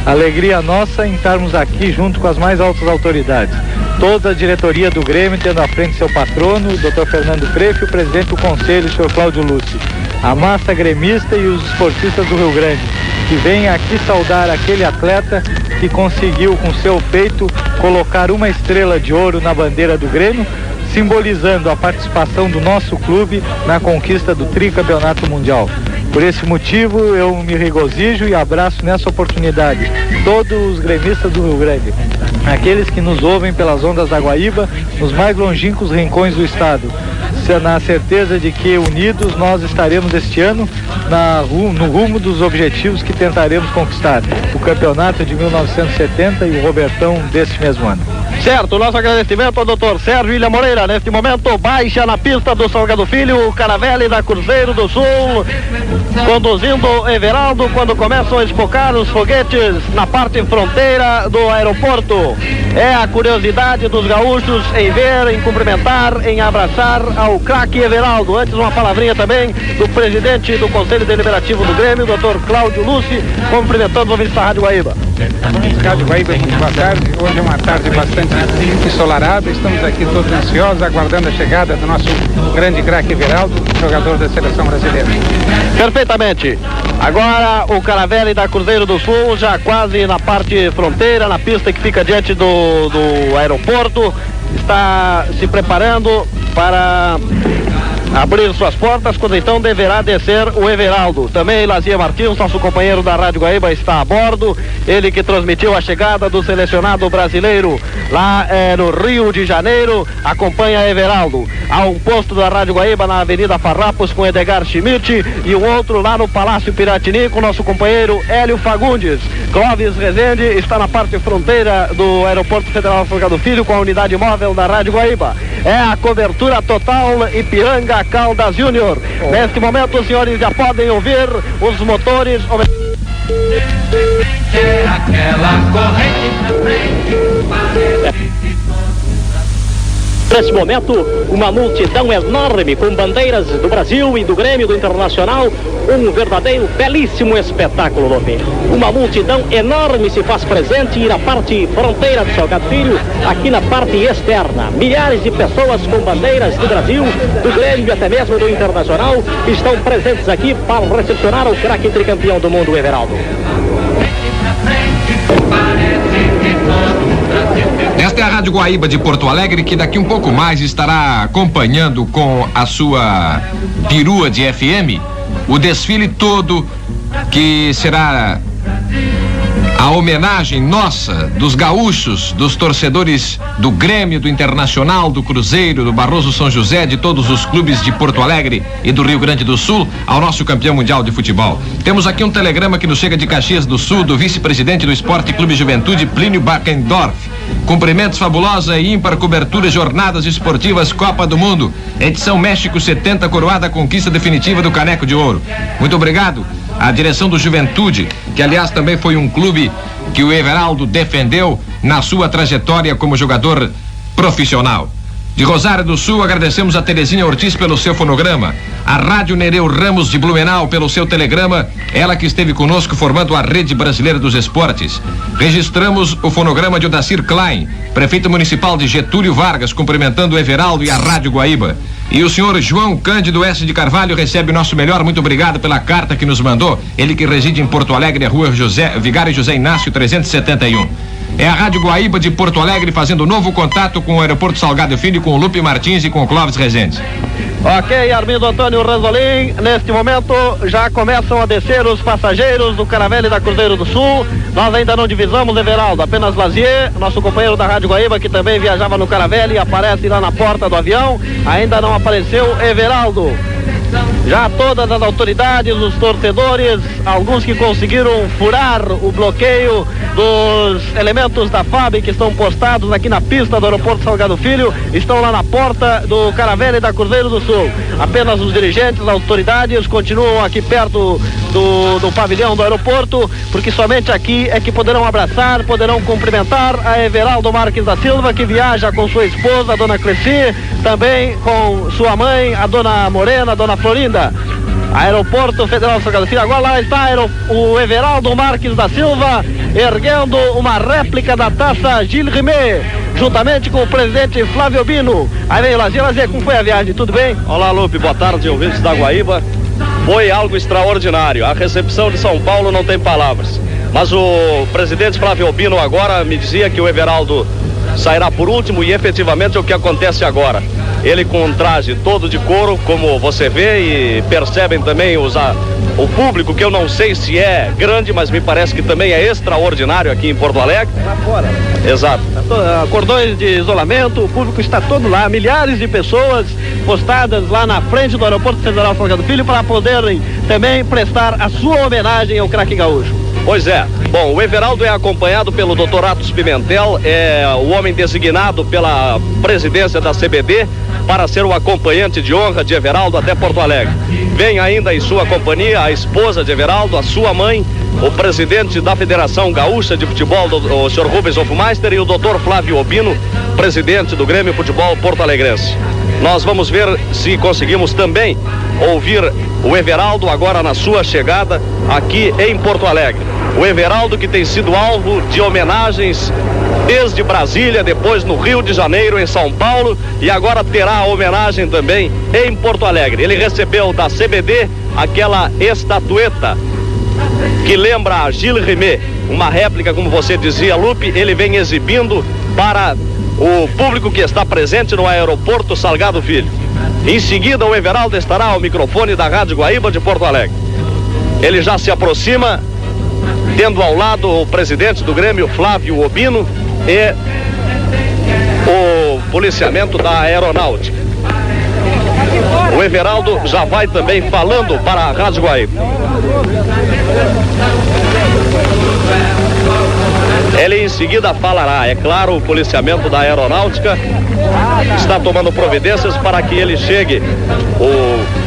Alegria nossa em estarmos aqui junto com as mais altas autoridades. Toda a diretoria do Grêmio, tendo à frente seu patrono, o Dr. Fernando Prefe, e o presidente do conselho, o Sr. Cláudio Lúcio. A massa gremista e os esportistas do Rio Grande, que vêm aqui saudar aquele atleta que conseguiu com seu peito colocar uma estrela de ouro na bandeira do Grêmio, simbolizando a participação do nosso clube na conquista do tricampeonato mundial. Por esse motivo, eu me regozijo e abraço nessa oportunidade todos os gremistas do Rio Grande, aqueles que nos ouvem pelas ondas da Guaíba, nos mais longínquos rincões do estado, na certeza de que unidos nós estaremos este ano no rumo dos objetivos que tentaremos conquistar, o campeonato de 1970 e o Robertão deste mesmo ano. Certo, nosso agradecimento ao doutor Sérgio Ilha Moreira. Neste momento, baixa na pista do Salgado Filho, o Caravelli da Cruzeiro do Sul, conduzindo Everaldo quando começam a espocar os foguetes na parte fronteira do aeroporto. É a curiosidade dos gaúchos em ver, em cumprimentar, em abraçar ao craque Everaldo. Antes, uma palavrinha também do presidente do Conselho Deliberativo do Grêmio, doutor Cláudio Lúcio, cumprimentando o ouvinte da Rádio Guaíba. Rádio Guaíba, muito boa tarde. Hoje é uma tarde bastante ensolarada. Estamos aqui todos ansiosos, aguardando a chegada do nosso grande craque Everaldo, jogador da seleção brasileira. Perfeitamente. Agora o Caravelli da Cruzeiro do Sul, já quase na parte fronteira, na pista que fica diante do aeroporto, está se preparando para abrir suas portas, quando então deverá descer o Everaldo. Também Lazia Martins, nosso companheiro da Rádio Guaíba, está a bordo. Ele que transmitiu a chegada do selecionado brasileiro lá no Rio de Janeiro, acompanha Everaldo. Há um posto da Rádio Guaíba na Avenida Farrapos com Edgar Schmidt e um outro lá no Palácio Piratini com nosso companheiro Hélio Fagundes. Clóvis Rezende está na parte fronteira do Aeroporto Federal Salgado Filho com a unidade móvel da Rádio Guaíba. É a cobertura total Ipiranga Caldas Júnior. Neste momento, os senhores já podem ouvir os motores. Nesse momento, uma multidão enorme com bandeiras do Brasil e do Grêmio, do Internacional, um verdadeiro belíssimo espetáculo, Lopes. Uma multidão enorme se faz presente na parte fronteira do Salgado Filho, aqui na parte externa. Milhares de pessoas com bandeiras do Brasil, do Grêmio e até mesmo do Internacional estão presentes aqui para recepcionar o craque tricampeão do mundo, Everaldo. Esta é a Rádio Guaíba de Porto Alegre, que daqui um pouco mais estará acompanhando com a sua perua de FM o desfile todo, que será a homenagem nossa, dos gaúchos, dos torcedores do Grêmio, do Internacional, do Cruzeiro, do Barroso São José, de todos os clubes de Porto Alegre e do Rio Grande do Sul, ao nosso campeão mundial de futebol. Temos aqui um telegrama que nos chega de Caxias do Sul, do vice-presidente do Esporte Clube Juventude, Plínio Backendorf. Cumprimentos, fabulosa e ímpar cobertura, jornadas esportivas Copa do Mundo, edição México 70, coroada a conquista definitiva do Caneco de Ouro. Muito obrigado à direção do Juventude, que aliás também foi um clube que o Everaldo defendeu na sua trajetória como jogador profissional. De Rosário do Sul, agradecemos a Terezinha Ortiz pelo seu fonograma, a Rádio Nereu Ramos de Blumenau pelo seu telegrama, ela que esteve conosco formando a Rede Brasileira dos Esportes. Registramos o fonograma de Odacir Klein, prefeito municipal de Getúlio Vargas, cumprimentando o Everaldo e a Rádio Guaíba. E o senhor João Cândido S. de Carvalho recebe o nosso melhor muito obrigado pela carta que nos mandou, ele que reside em Porto Alegre, Rua Vigário José Inácio 371. É a Rádio Guaíba de Porto Alegre fazendo novo contato com o Aeroporto Salgado Filho, com o Lupe Martins e com o Clóvis Rezende. Ok, Armindo Antônio Ranzolin, neste momento já começam a descer os passageiros do Caravelle da Cruzeiro do Sul. Nós ainda não divisamos, Everaldo, apenas Lazier, nosso companheiro da Rádio Guaíba, que também viajava no Caravelle, aparece lá na porta do avião. Ainda não apareceu Everaldo. Já todas as autoridades, os torcedores, alguns que conseguiram furar o bloqueio dos elementos da FAB que estão postados aqui na pista do Aeroporto Salgado Filho, estão lá na porta do Caravelle da Cruzeiro do Sul. Apenas os dirigentes, as autoridades continuam aqui perto do pavilhão do aeroporto, porque somente aqui é que poderão abraçar, poderão cumprimentar a Everaldo Marques da Silva, que viaja com sua esposa, a dona Cleci, também com sua mãe, a dona Morena, a dona Florinda. Aeroporto Federal Salgado Filho. Agora lá está o Everaldo Marques da Silva erguendo uma réplica da taça Gilles Rimet, juntamente com o presidente Flávio Bino. Aí vem o Lazier, como foi a viagem? Tudo bem? Olá, Lupe, boa tarde, ouvintes da Guaíba. Foi algo extraordinário. A recepção de São Paulo não tem palavras. Mas o presidente Flávio Bino agora me dizia que o Everaldo sairá por último, e efetivamente é o que acontece agora. Ele com um traje todo de couro, como você vê, e percebem também o público, que eu não sei se é grande, mas me parece que também é extraordinário aqui em Porto Alegre. Lá fora. Exato. Cordões de isolamento, o público está todo lá, milhares de pessoas postadas lá na frente do Aeroporto Federal Salgado Filho para poderem também prestar a sua homenagem ao craque gaúcho. Pois é. Bom, o Everaldo é acompanhado pelo Dr. Atos Pimentel, é o homem designado pela presidência da CBD para ser o acompanhante de honra de Everaldo até Porto Alegre. Vem ainda em sua companhia a esposa de Everaldo, a sua mãe, o presidente da Federação Gaúcha de Futebol, o Sr. Rubens Hofmeister, e o Dr. Flávio Obino, presidente do Grêmio Futebol Porto Alegrense. Nós vamos ver se conseguimos também ouvir o Everaldo agora na sua chegada aqui em Porto Alegre. O Everaldo que tem sido alvo de homenagens desde Brasília, depois no Rio de Janeiro, em São Paulo, e agora terá a homenagem também em Porto Alegre. Ele recebeu da CBD aquela estatueta que lembra a Gilles Rimet, uma réplica, como você dizia, Lupe. Ele vem exibindo para o público que está presente no Aeroporto Salgado Filho. Em seguida, o Everaldo estará ao microfone da Rádio Guaíba de Porto Alegre. Ele já se aproxima, tendo ao lado o presidente do Grêmio, Flávio Obino, e o policiamento da Aeronáutica. O Everaldo já vai também falando para a Rádio Guaíba. Ele em seguida falará, é claro, o policiamento da Aeronáutica está tomando providências para que ele chegue o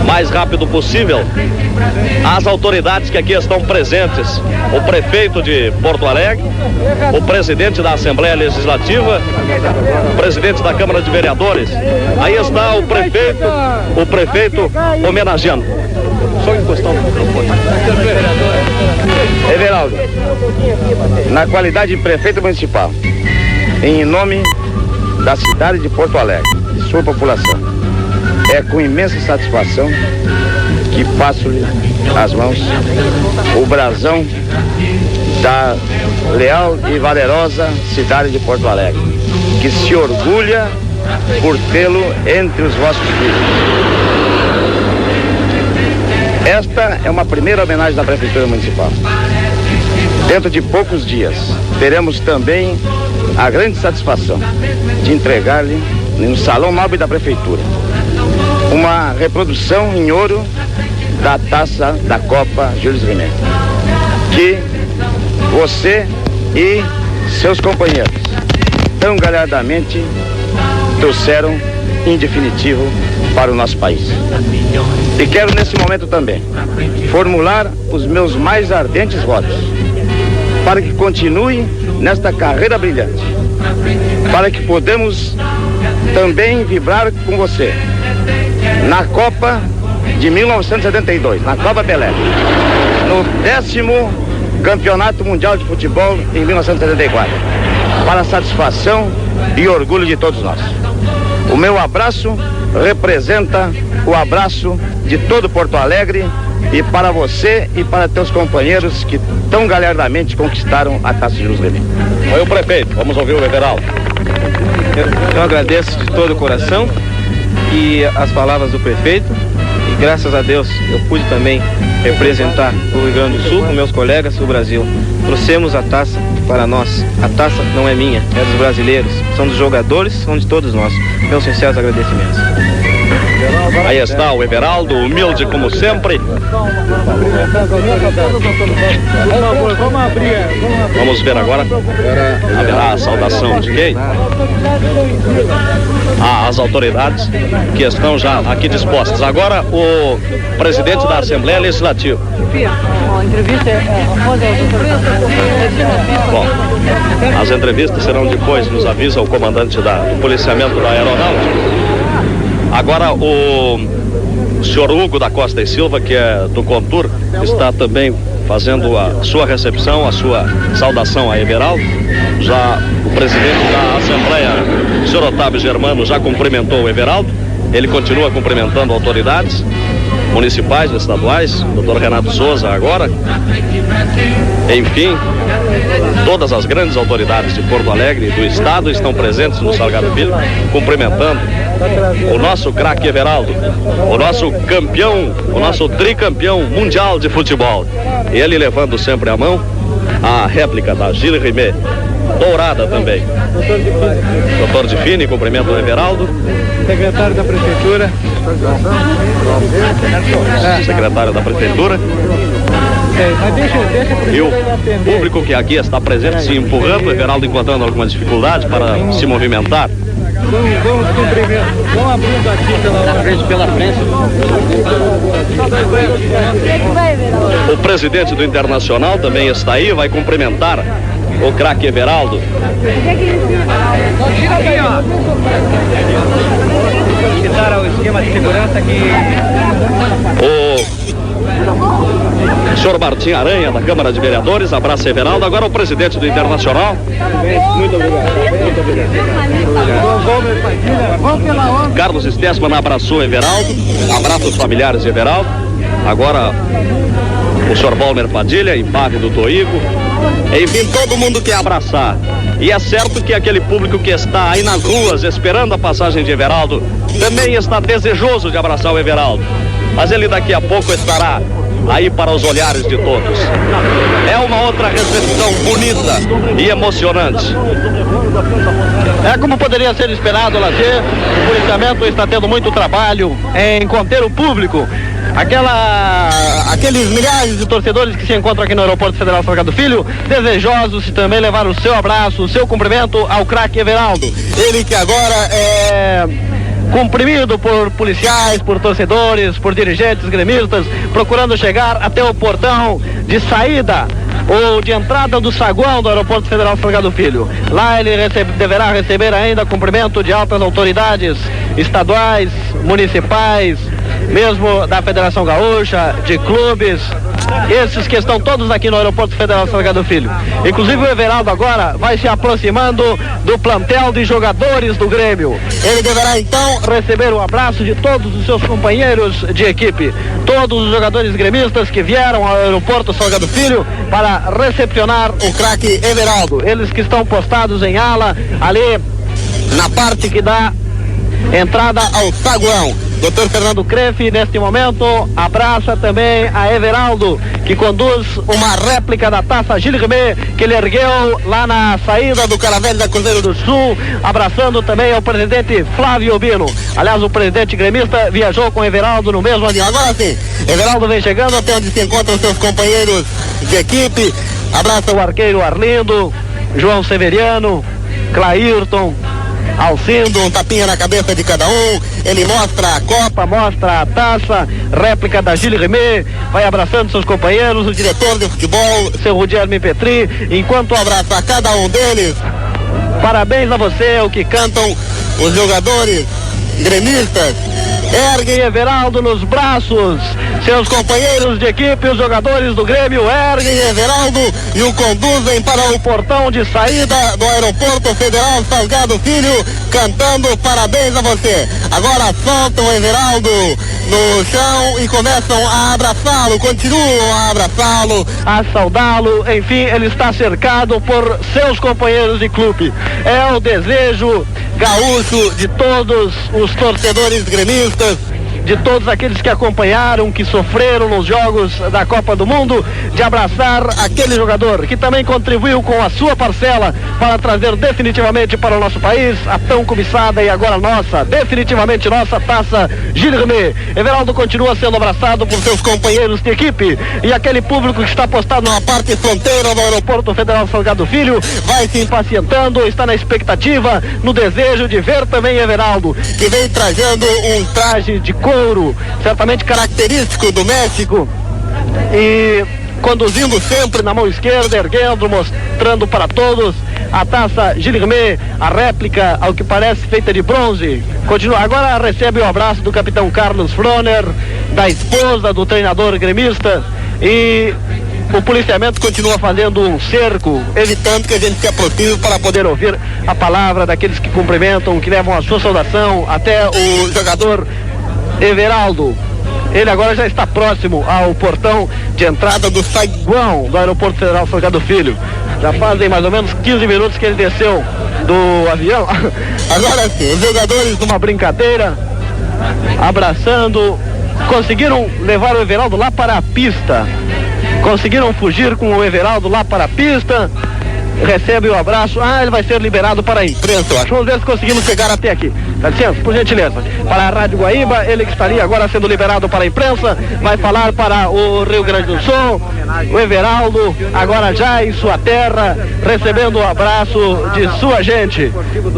mais rápido possível às autoridades que aqui estão presentes. O prefeito de Porto Alegre, o presidente da Assembleia Legislativa, o presidente da Câmara de Vereadores. Aí está o prefeito homenageando. Só encostar o microfone. Everaldo, na qualidade de prefeito municipal, em nome da cidade de Porto Alegre, de sua população, é com imensa satisfação que passo-lhe as mãos o brasão da leal e valerosa cidade de Porto Alegre, que se orgulha por tê-lo entre os vossos filhos. Esta é uma primeira homenagem da Prefeitura Municipal. Dentro de poucos dias, teremos também a grande satisfação de entregar-lhe, no Salão Nobre da Prefeitura, uma reprodução em ouro da taça da Copa Jules Rimet, que você e seus companheiros tão galhardamente trouxeram em definitivo para o nosso país. E quero nesse momento também formular os meus mais ardentes votos para que continue nesta carreira brilhante, para que podemos também vibrar com você na Copa de 1972, na Copa Pelé, no 10º Campeonato Mundial de Futebol em 1974, para a satisfação e orgulho de todos nós. O meu abraço representa o abraço de todo Porto Alegre, e para você e para teus companheiros que tão galhardamente conquistaram a taça de Jules Rimet. Foi o prefeito, vamos ouvir o Everaldo. Eu agradeço de todo o coração e as palavras do prefeito, e graças a Deus eu pude também representar o Rio Grande do Sul com meus colegas do Brasil. Trouxemos a taça para nós. A taça não é minha, é dos brasileiros, são dos jogadores, são de todos nós. Meus sinceros agradecimentos. Aí está o Everaldo, humilde como sempre. Vamos ver agora. Haverá a saudação de quem? As autoridades que estão já aqui dispostas. Agora o presidente da Assembleia Legislativa. Bom, as entrevistas serão depois, nos avisa o comandante do policiamento da Aeronáutica. Agora o senhor Hugo da Costa e Silva, que é do Contur, está também fazendo a sua recepção, a sua saudação a Everaldo. Já o presidente da Assembleia, o senhor Otávio Germano, já cumprimentou o Everaldo. Ele continua cumprimentando autoridades municipais, estaduais, o doutor Renato Souza agora. Enfim, todas as grandes autoridades de Porto Alegre e do estado estão presentes no Salgado Filho, cumprimentando o nosso craque Everaldo, o nosso campeão, o nosso tricampeão mundial de futebol. Ele levando sempre a mão a réplica da Jules Rimet, dourada também. Doutor de Fini, cumprimento o Everaldo. Secretário da Prefeitura. Secretário da Prefeitura. E o público que aqui está presente se empurrando, o Everaldo encontrando algumas dificuldades para se movimentar. Vamos cumprimentar. Vamos abrindo aqui pela frente. O presidente do Internacional também está aí, vai cumprimentar o craque Everaldo. Quitar o esquema de segurança que o senhor Martim Aranha, da Câmara de Vereadores, abraça Everaldo. Agora o presidente do Internacional. Muito obrigado. Muito obrigado. Carlos Stessman abraçou Everaldo, abraça os familiares de Everaldo. Agora o senhor Balmer Padilha, empate do Toigo. Enfim, todo mundo quer abraçar. E é certo que aquele público que está aí nas ruas esperando a passagem de Everaldo também está desejoso de abraçar o Everaldo. Mas ele daqui a pouco estará aí para os olhares de todos. É uma outra recepção bonita e emocionante. É como poderia ser esperado, Lazer. O policiamento está tendo muito trabalho em conter o público. Aqueles milhares de torcedores que se encontram aqui no Aeroporto Federal Salgado Filho, desejosos de também levar o seu abraço, o seu cumprimento ao craque Everaldo. Ele que agora é comprimido por policiais, por torcedores, por dirigentes gremistas, procurando chegar até o portão de saída ou de entrada do saguão do Aeroporto Federal Salgado Filho. Lá ele deverá receber ainda cumprimento de altas autoridades estaduais, municipais, mesmo da Federação Gaúcha, de clubes, esses que estão todos aqui no Aeroporto Federal Salgado Filho. Inclusive o Everaldo agora vai se aproximando do plantel de jogadores do Grêmio. Ele deverá então receber o abraço de todos os seus companheiros de equipe, todos os jogadores gremistas que vieram ao Aeroporto Salgado Filho para recepcionar o craque Everaldo. Eles que estão postados em ala ali na parte que dá entrada ao saguão. Dr. Fernando Crefe, neste momento, abraça também a Everaldo, que conduz uma réplica da taça Gilles Rimet, que ele ergueu lá na saída do Caravelho da Cruzeiro do Sul, abraçando também ao presidente Flávio Bino. Aliás, o presidente gremista viajou com Everaldo no mesmo avião. Agora sim, Everaldo vem chegando até onde se encontram seus companheiros de equipe, abraça o arqueiro Arlindo, João Severiano, Clairton, Alcindo, um tapinha na cabeça de cada um. Ele mostra a copa, mostra a taça, réplica da Gilles Rimet, vai abraçando seus companheiros, o diretor de futebol, seu Rudierme Petri, enquanto abraça cada um deles. Parabéns a você, o que cantam os jogadores gremistas. Erguem Everaldo nos braços. Seus companheiros de equipe, os jogadores do Grêmio, erguem Everaldo e o conduzem para o portão de saída do Aeroporto Federal Salgado Filho, cantando parabéns a você. Agora soltam o Everaldo no chão e começam a abraçá-lo, continuam a abraçá-lo, a saudá-lo. Enfim, ele está cercado por seus companheiros de clube. É o desejo gaúcho de todos os torcedores gremistas, de todos aqueles que acompanharam, que sofreram nos jogos da Copa do Mundo, de abraçar aquele jogador que também contribuiu com a sua parcela para trazer definitivamente para o nosso país a tão cobiçada e agora nossa, definitivamente nossa taça Gilles Rimet. Everaldo continua sendo abraçado por seus companheiros de equipe e aquele público que está postado na parte fronteira do Aeroporto Federal Salgado Filho vai se impacientando, está na expectativa, no desejo de ver também Everaldo, que vem trazendo um traje de couro, certamente característico do México, e conduzindo sempre na mão esquerda, erguendo, mostrando para todos a taça Gilles Rimet, a réplica, ao que parece feita de bronze. Continua, agora recebe o abraço do capitão Carlos Froner, da esposa do treinador gremista, e o policiamento continua fazendo um cerco, evitando que a gente se aproxime para poder ouvir a palavra daqueles que cumprimentam, que levam a sua saudação até o jogador Everaldo. Ele agora já está próximo ao portão de entrada do saguão do Aeroporto Federal Salgado Filho. Já fazem mais ou menos 15 minutos que ele desceu do avião. Agora sim, os jogadores numa brincadeira, abraçando, conseguiram levar o Everaldo lá para a pista. Conseguiram fugir com o Everaldo lá para a pista. Recebe o abraço. Ele vai ser liberado para a imprensa, eu acho. Vamos ver se conseguimos chegar até aqui. Dá licença, por gentileza. Para a Rádio Guaíba, ele que estaria agora sendo liberado para a imprensa, vai falar para o Rio Grande do Sul. O Everaldo, agora já em sua terra, recebendo o abraço de sua gente.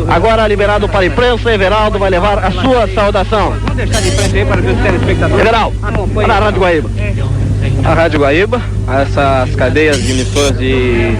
Agora liberado para a imprensa, Everaldo vai levar a sua saudação. Vamos deixar de frente aí para ver os telespectadores. Everaldo, para a Rádio Guaíba. A Rádio Guaíba, essas cadeias de emissoras de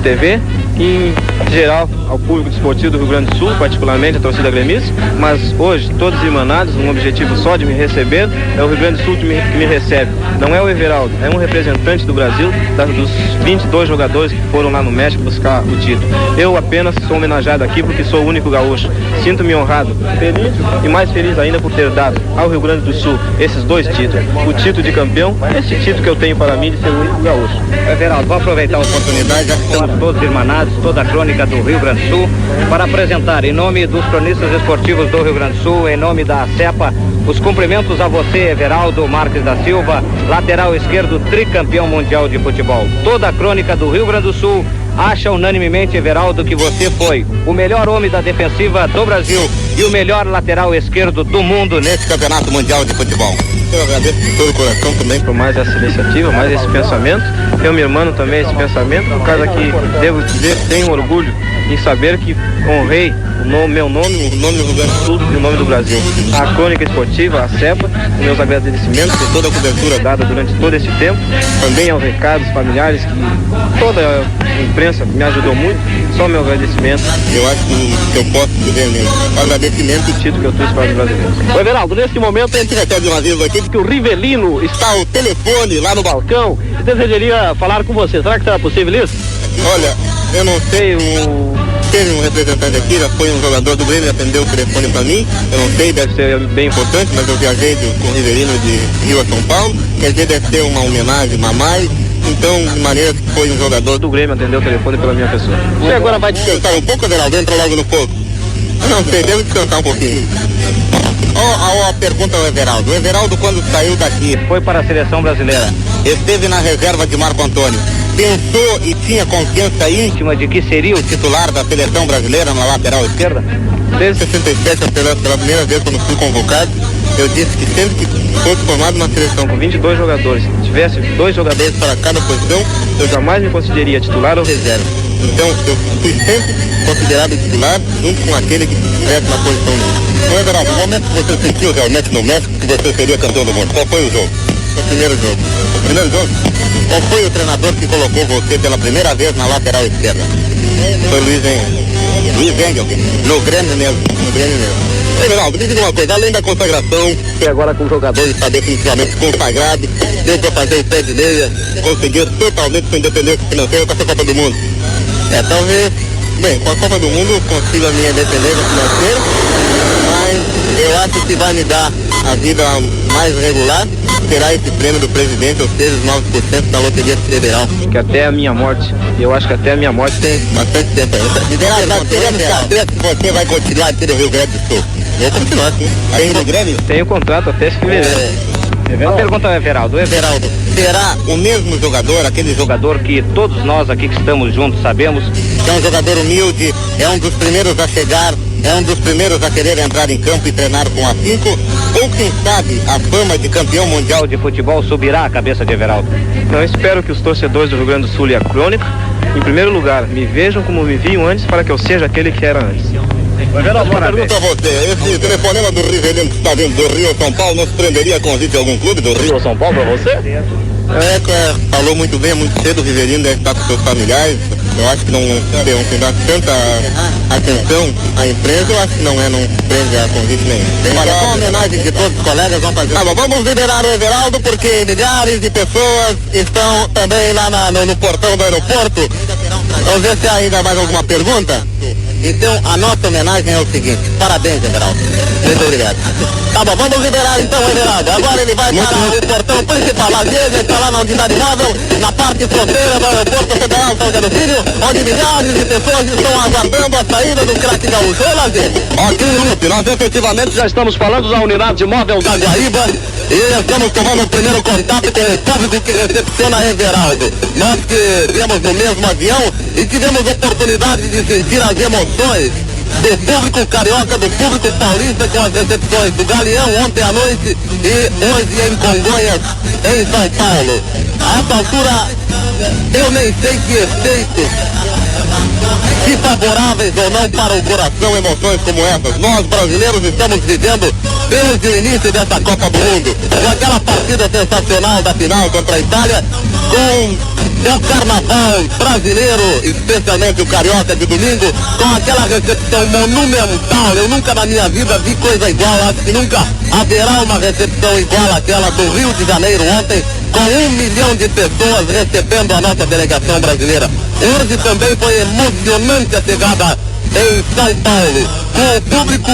TV, em geral ao público desportivo do Rio Grande do Sul, particularmente a torcida gremista, mas hoje todos emanados, um objetivo só de me receber, é o Rio Grande do Sul que me recebe. Não é o Everaldo, é um representante do Brasil, dos 22 jogadores que foram lá no México buscar o título. Eu apenas sou homenageado aqui porque sou o único gaúcho. Sinto-me honrado, feliz e mais feliz ainda por ter dado ao Rio Grande do Sul esses dois títulos. O título de campeão, esse título que eu tenho para mim de ser o único gaúcho. Everaldo, vou aproveitar a oportunidade, já que estamos todos irmanados atividades, toda a crônica do Rio Grande do Sul, para apresentar, em nome dos cronistas esportivos do Rio Grande do Sul, em nome da CEPA, os cumprimentos a você, Everaldo Marques da Silva, lateral esquerdo, tricampeão mundial de futebol. Toda a crônica do Rio Grande do Sul acha unanimemente, Everaldo, que você foi o melhor homem da defensiva do Brasil e o melhor lateral esquerdo do mundo nesse campeonato mundial de futebol. Eu agradeço de todo o coração também por mais essa iniciativa, mais esse pensamento. Eu me irmão também esse pensamento, por causa que devo dizer, tenho orgulho em saber que honrei meu nome, o nome do Rio Grande do Sul e o nome do Brasil. A crônica esportiva, a CEPA, meus agradecimentos por toda a cobertura dada durante todo esse tempo, também aos recados familiares, que toda a imprensa me ajudou muito, só meu agradecimento. Eu acho que eu posso dizer mesmo, o agradecimento e o título que eu trouxe para os brasileiros. Ô Everaldo, nesse momento a gente recebe um aviso aqui de que o Rivelino está ao telefone lá no balcão e desejaria falar com você. Será que será possível isso? Olha, eu não sei, teve um representante aqui, já foi um jogador do Grêmio, atendeu o telefone para mim, eu não sei, deve ser bem importante, mas eu viajei com o Rivelino de Rio a São Paulo, quer dizer, deve ser uma homenagem, uma mais, então, de maneira que foi um jogador do Grêmio, atendeu o telefone pela minha pessoa. Você agora vai descansar um pouco, Everaldo, entra logo no fogo? Eu não sei, devo descansar um pouquinho. A pergunta ao Everaldo. O Everaldo, quando saiu daqui, foi para a seleção brasileira, esteve na reserva de Marco Antônio, pensou e tinha confiança íntima de que seria o titular da seleção brasileira na lateral esquerda? Desde 67, pela primeira vez quando fui convocado, eu disse que sempre que fosse formado uma seleção com 22 jogadores, se tivesse 2 jogadores para cada posição, eu jamais me consideraria titular ou reserva. Então eu fui sempre considerado titular junto com aquele que estivesse na posição dele. Então, Everaldo, no momento que você sentiu realmente no México que você seria campeão do mundo, qual foi o jogo? O primeiro jogo. O primeiro jogo? Qual foi o treinador que colocou você pela primeira vez na lateral esquerda? Foi Luiz Engel. Luiz Engel, no Grêmio mesmo. No Grêmio mesmo. Everaldo, me diga uma coisa, além da consagração, que agora com o jogador está definitivamente consagrado, deu para fazer o pé de meia, conseguiu totalmente sua independência financeira com essa Copa do Mundo. Talvez, bem, com a Copa do Mundo eu consigo a minha independência financeira, mas eu acho que vai me dar a vida mais regular, será esse prêmio do presidente, ou seja, os 9% da loteria federal. Que até a minha morte, eu acho que até a minha morte tem bastante tempo aí. Você vai continuar aqui no Rio Grande do Sul? Vou continuar, sim. Tem no Grêmio? Tenho contrato até fevereiro. Uma pergunta ao Everaldo. Everaldo, será o mesmo jogador, aquele jogador que todos nós aqui que estamos juntos sabemos que é um jogador humilde, é um dos primeiros a chegar, é um dos primeiros a querer entrar em campo e treinar com afinco, ou quem sabe a fama de campeão mundial de futebol subirá à cabeça de Everaldo? Eu espero que os torcedores do Rio Grande do Sul e a crônica, em primeiro lugar, me vejam como me viam antes, para que eu seja aquele que era antes. Uma pergunta a você, esse telefonema do Rivelino que está vindo do Rio a São Paulo não se prenderia a convite de algum clube do Rio a São Paulo para você? Falou muito bem, muito cedo, o Rivelino deve estar com seus familiares, eu acho que não tem dado tanta atenção à imprensa, eu acho que não prende a convite nenhum. Olha, com a homenagem de todos os colegas, vamos fazer. Vamos liberar o Everaldo, porque milhares de pessoas estão também lá no portão do aeroporto. Vamos ver se há ainda mais alguma pergunta. Então, a nossa homenagem é o seguinte, parabéns, Everaldo. Muito obrigado. Tá bom, vamos liberar então o Everaldo. Agora ele vai para o portão principal. Lá ele está lá na unidade móvel, na parte fronteira do aeroporto federal São José do Filho, onde milhares de pessoas estão aguardando a saída do craque gaúcho. Olha lá, gente. Ok, nós efetivamente já estamos falando da unidade móvel da Guaíba e estamos tomando o primeiro contato com o público que recepciona Everaldo. Nós que viemos no mesmo avião e tivemos oportunidade de sentir as emoções do público carioca, do público paulista com as recepções do Galeão ontem à noite e hoje em Congonhas, em São Paulo. A essa altura, eu nem sei que efeitos, que favoráveis ou não para o coração, emoções como essas. Nós brasileiros estamos vivendo desde o início dessa Copa do Mundo, com aquela partida sensacional da final contra a Itália, com o carnaval brasileiro, especialmente o carioca de domingo, com aquela recepção monumental. Eu nunca na minha vida vi coisa igual, acho que nunca haverá uma recepção igual àquela do Rio de Janeiro ontem, com 1 milhão de pessoas recebendo a nossa delegação brasileira. Hoje também foi emocionante a chegada em São Paulo, com o público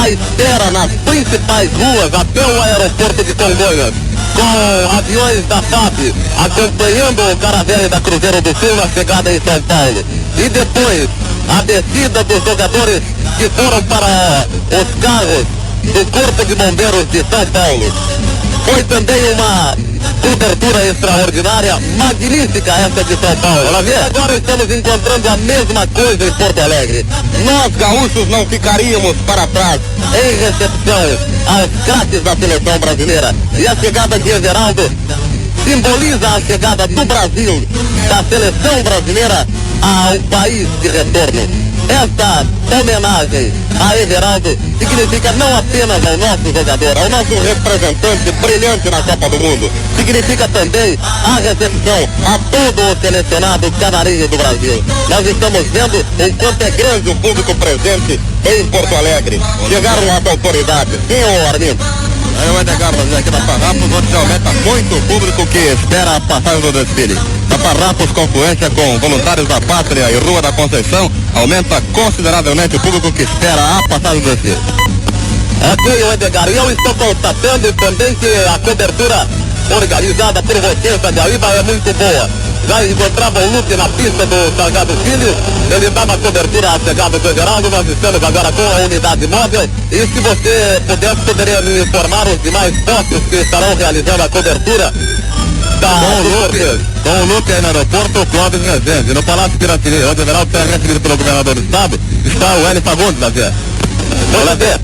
à espera nas principais ruas até o aeroporto de Congonhas. com aviões da FAB, acompanhando o Caravelle da Cruzeiro do Sul na chegada em São Paulo. E depois, a descida dos jogadores que foram para os carros do Corpo de Bombeiros de São Paulo. Foi também uma cobertura extraordinária, magnífica essa de São Paulo. Agora estamos encontrando a mesma coisa em Porto Alegre. Nós, gaúchos, não ficaríamos para trás em recepção às craques da seleção brasileira. E a chegada de Everaldo simboliza a chegada do Brasil, da seleção brasileira, ao país de retorno. Esta homenagem a Everaldo significa não apenas ao nosso jogador, ao nosso representante brilhante na Copa do Mundo, significa também a recepção a todo o selecionado canarinho do Brasil. Nós estamos vendo o quanto é grande o público presente em Porto Alegre. Chegaram as autoridades. Sim, ô Armindo? Aí o Edgar Brasil aqui na Farrapos, onde aumenta muito o público que espera a passagem do desfile. Na Farrapos, confluência com Voluntários da Pátria e Rua da Conceição, aumenta consideravelmente o público que espera a passagem do desfile. Ok, o Edgar, e eu estou constatando também que a cobertura organizada por você, Sadiaíba, é muito boa. Já encontrava o Lupe na pista do Salgado Filho, ele dava cobertura à chegada do Everaldo. Nós estamos agora com a unidade móvel, e se você pudesse, poderia me informar os demais postos que estarão realizando a cobertura com o Lupe aí no aeroporto, o Clóvis Rezende. No Palácio Piratini, onde o Everaldo será recebido pelo governador do estado, está o Hélio Fagundes, da Zé.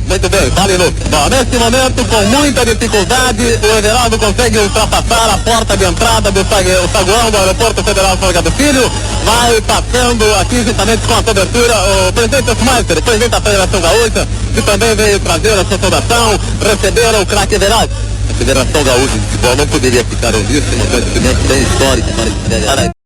Muito bem, vale Lupe. Bom, nesse momento, com muita dificuldade, o Everaldo consegue ultrapassar a porta de entrada do saguão do Aeroporto Federal Salgado Filho, vai passando aqui juntamente com a cobertura o presidente Osmeister, o presidente da Federação Gaúcha, que também veio trazer a sua saudação, receberam o craque Everaldo. A Federação Gaúcha de Futebol não poderia ficar omisso, um acontecimento bem histórico para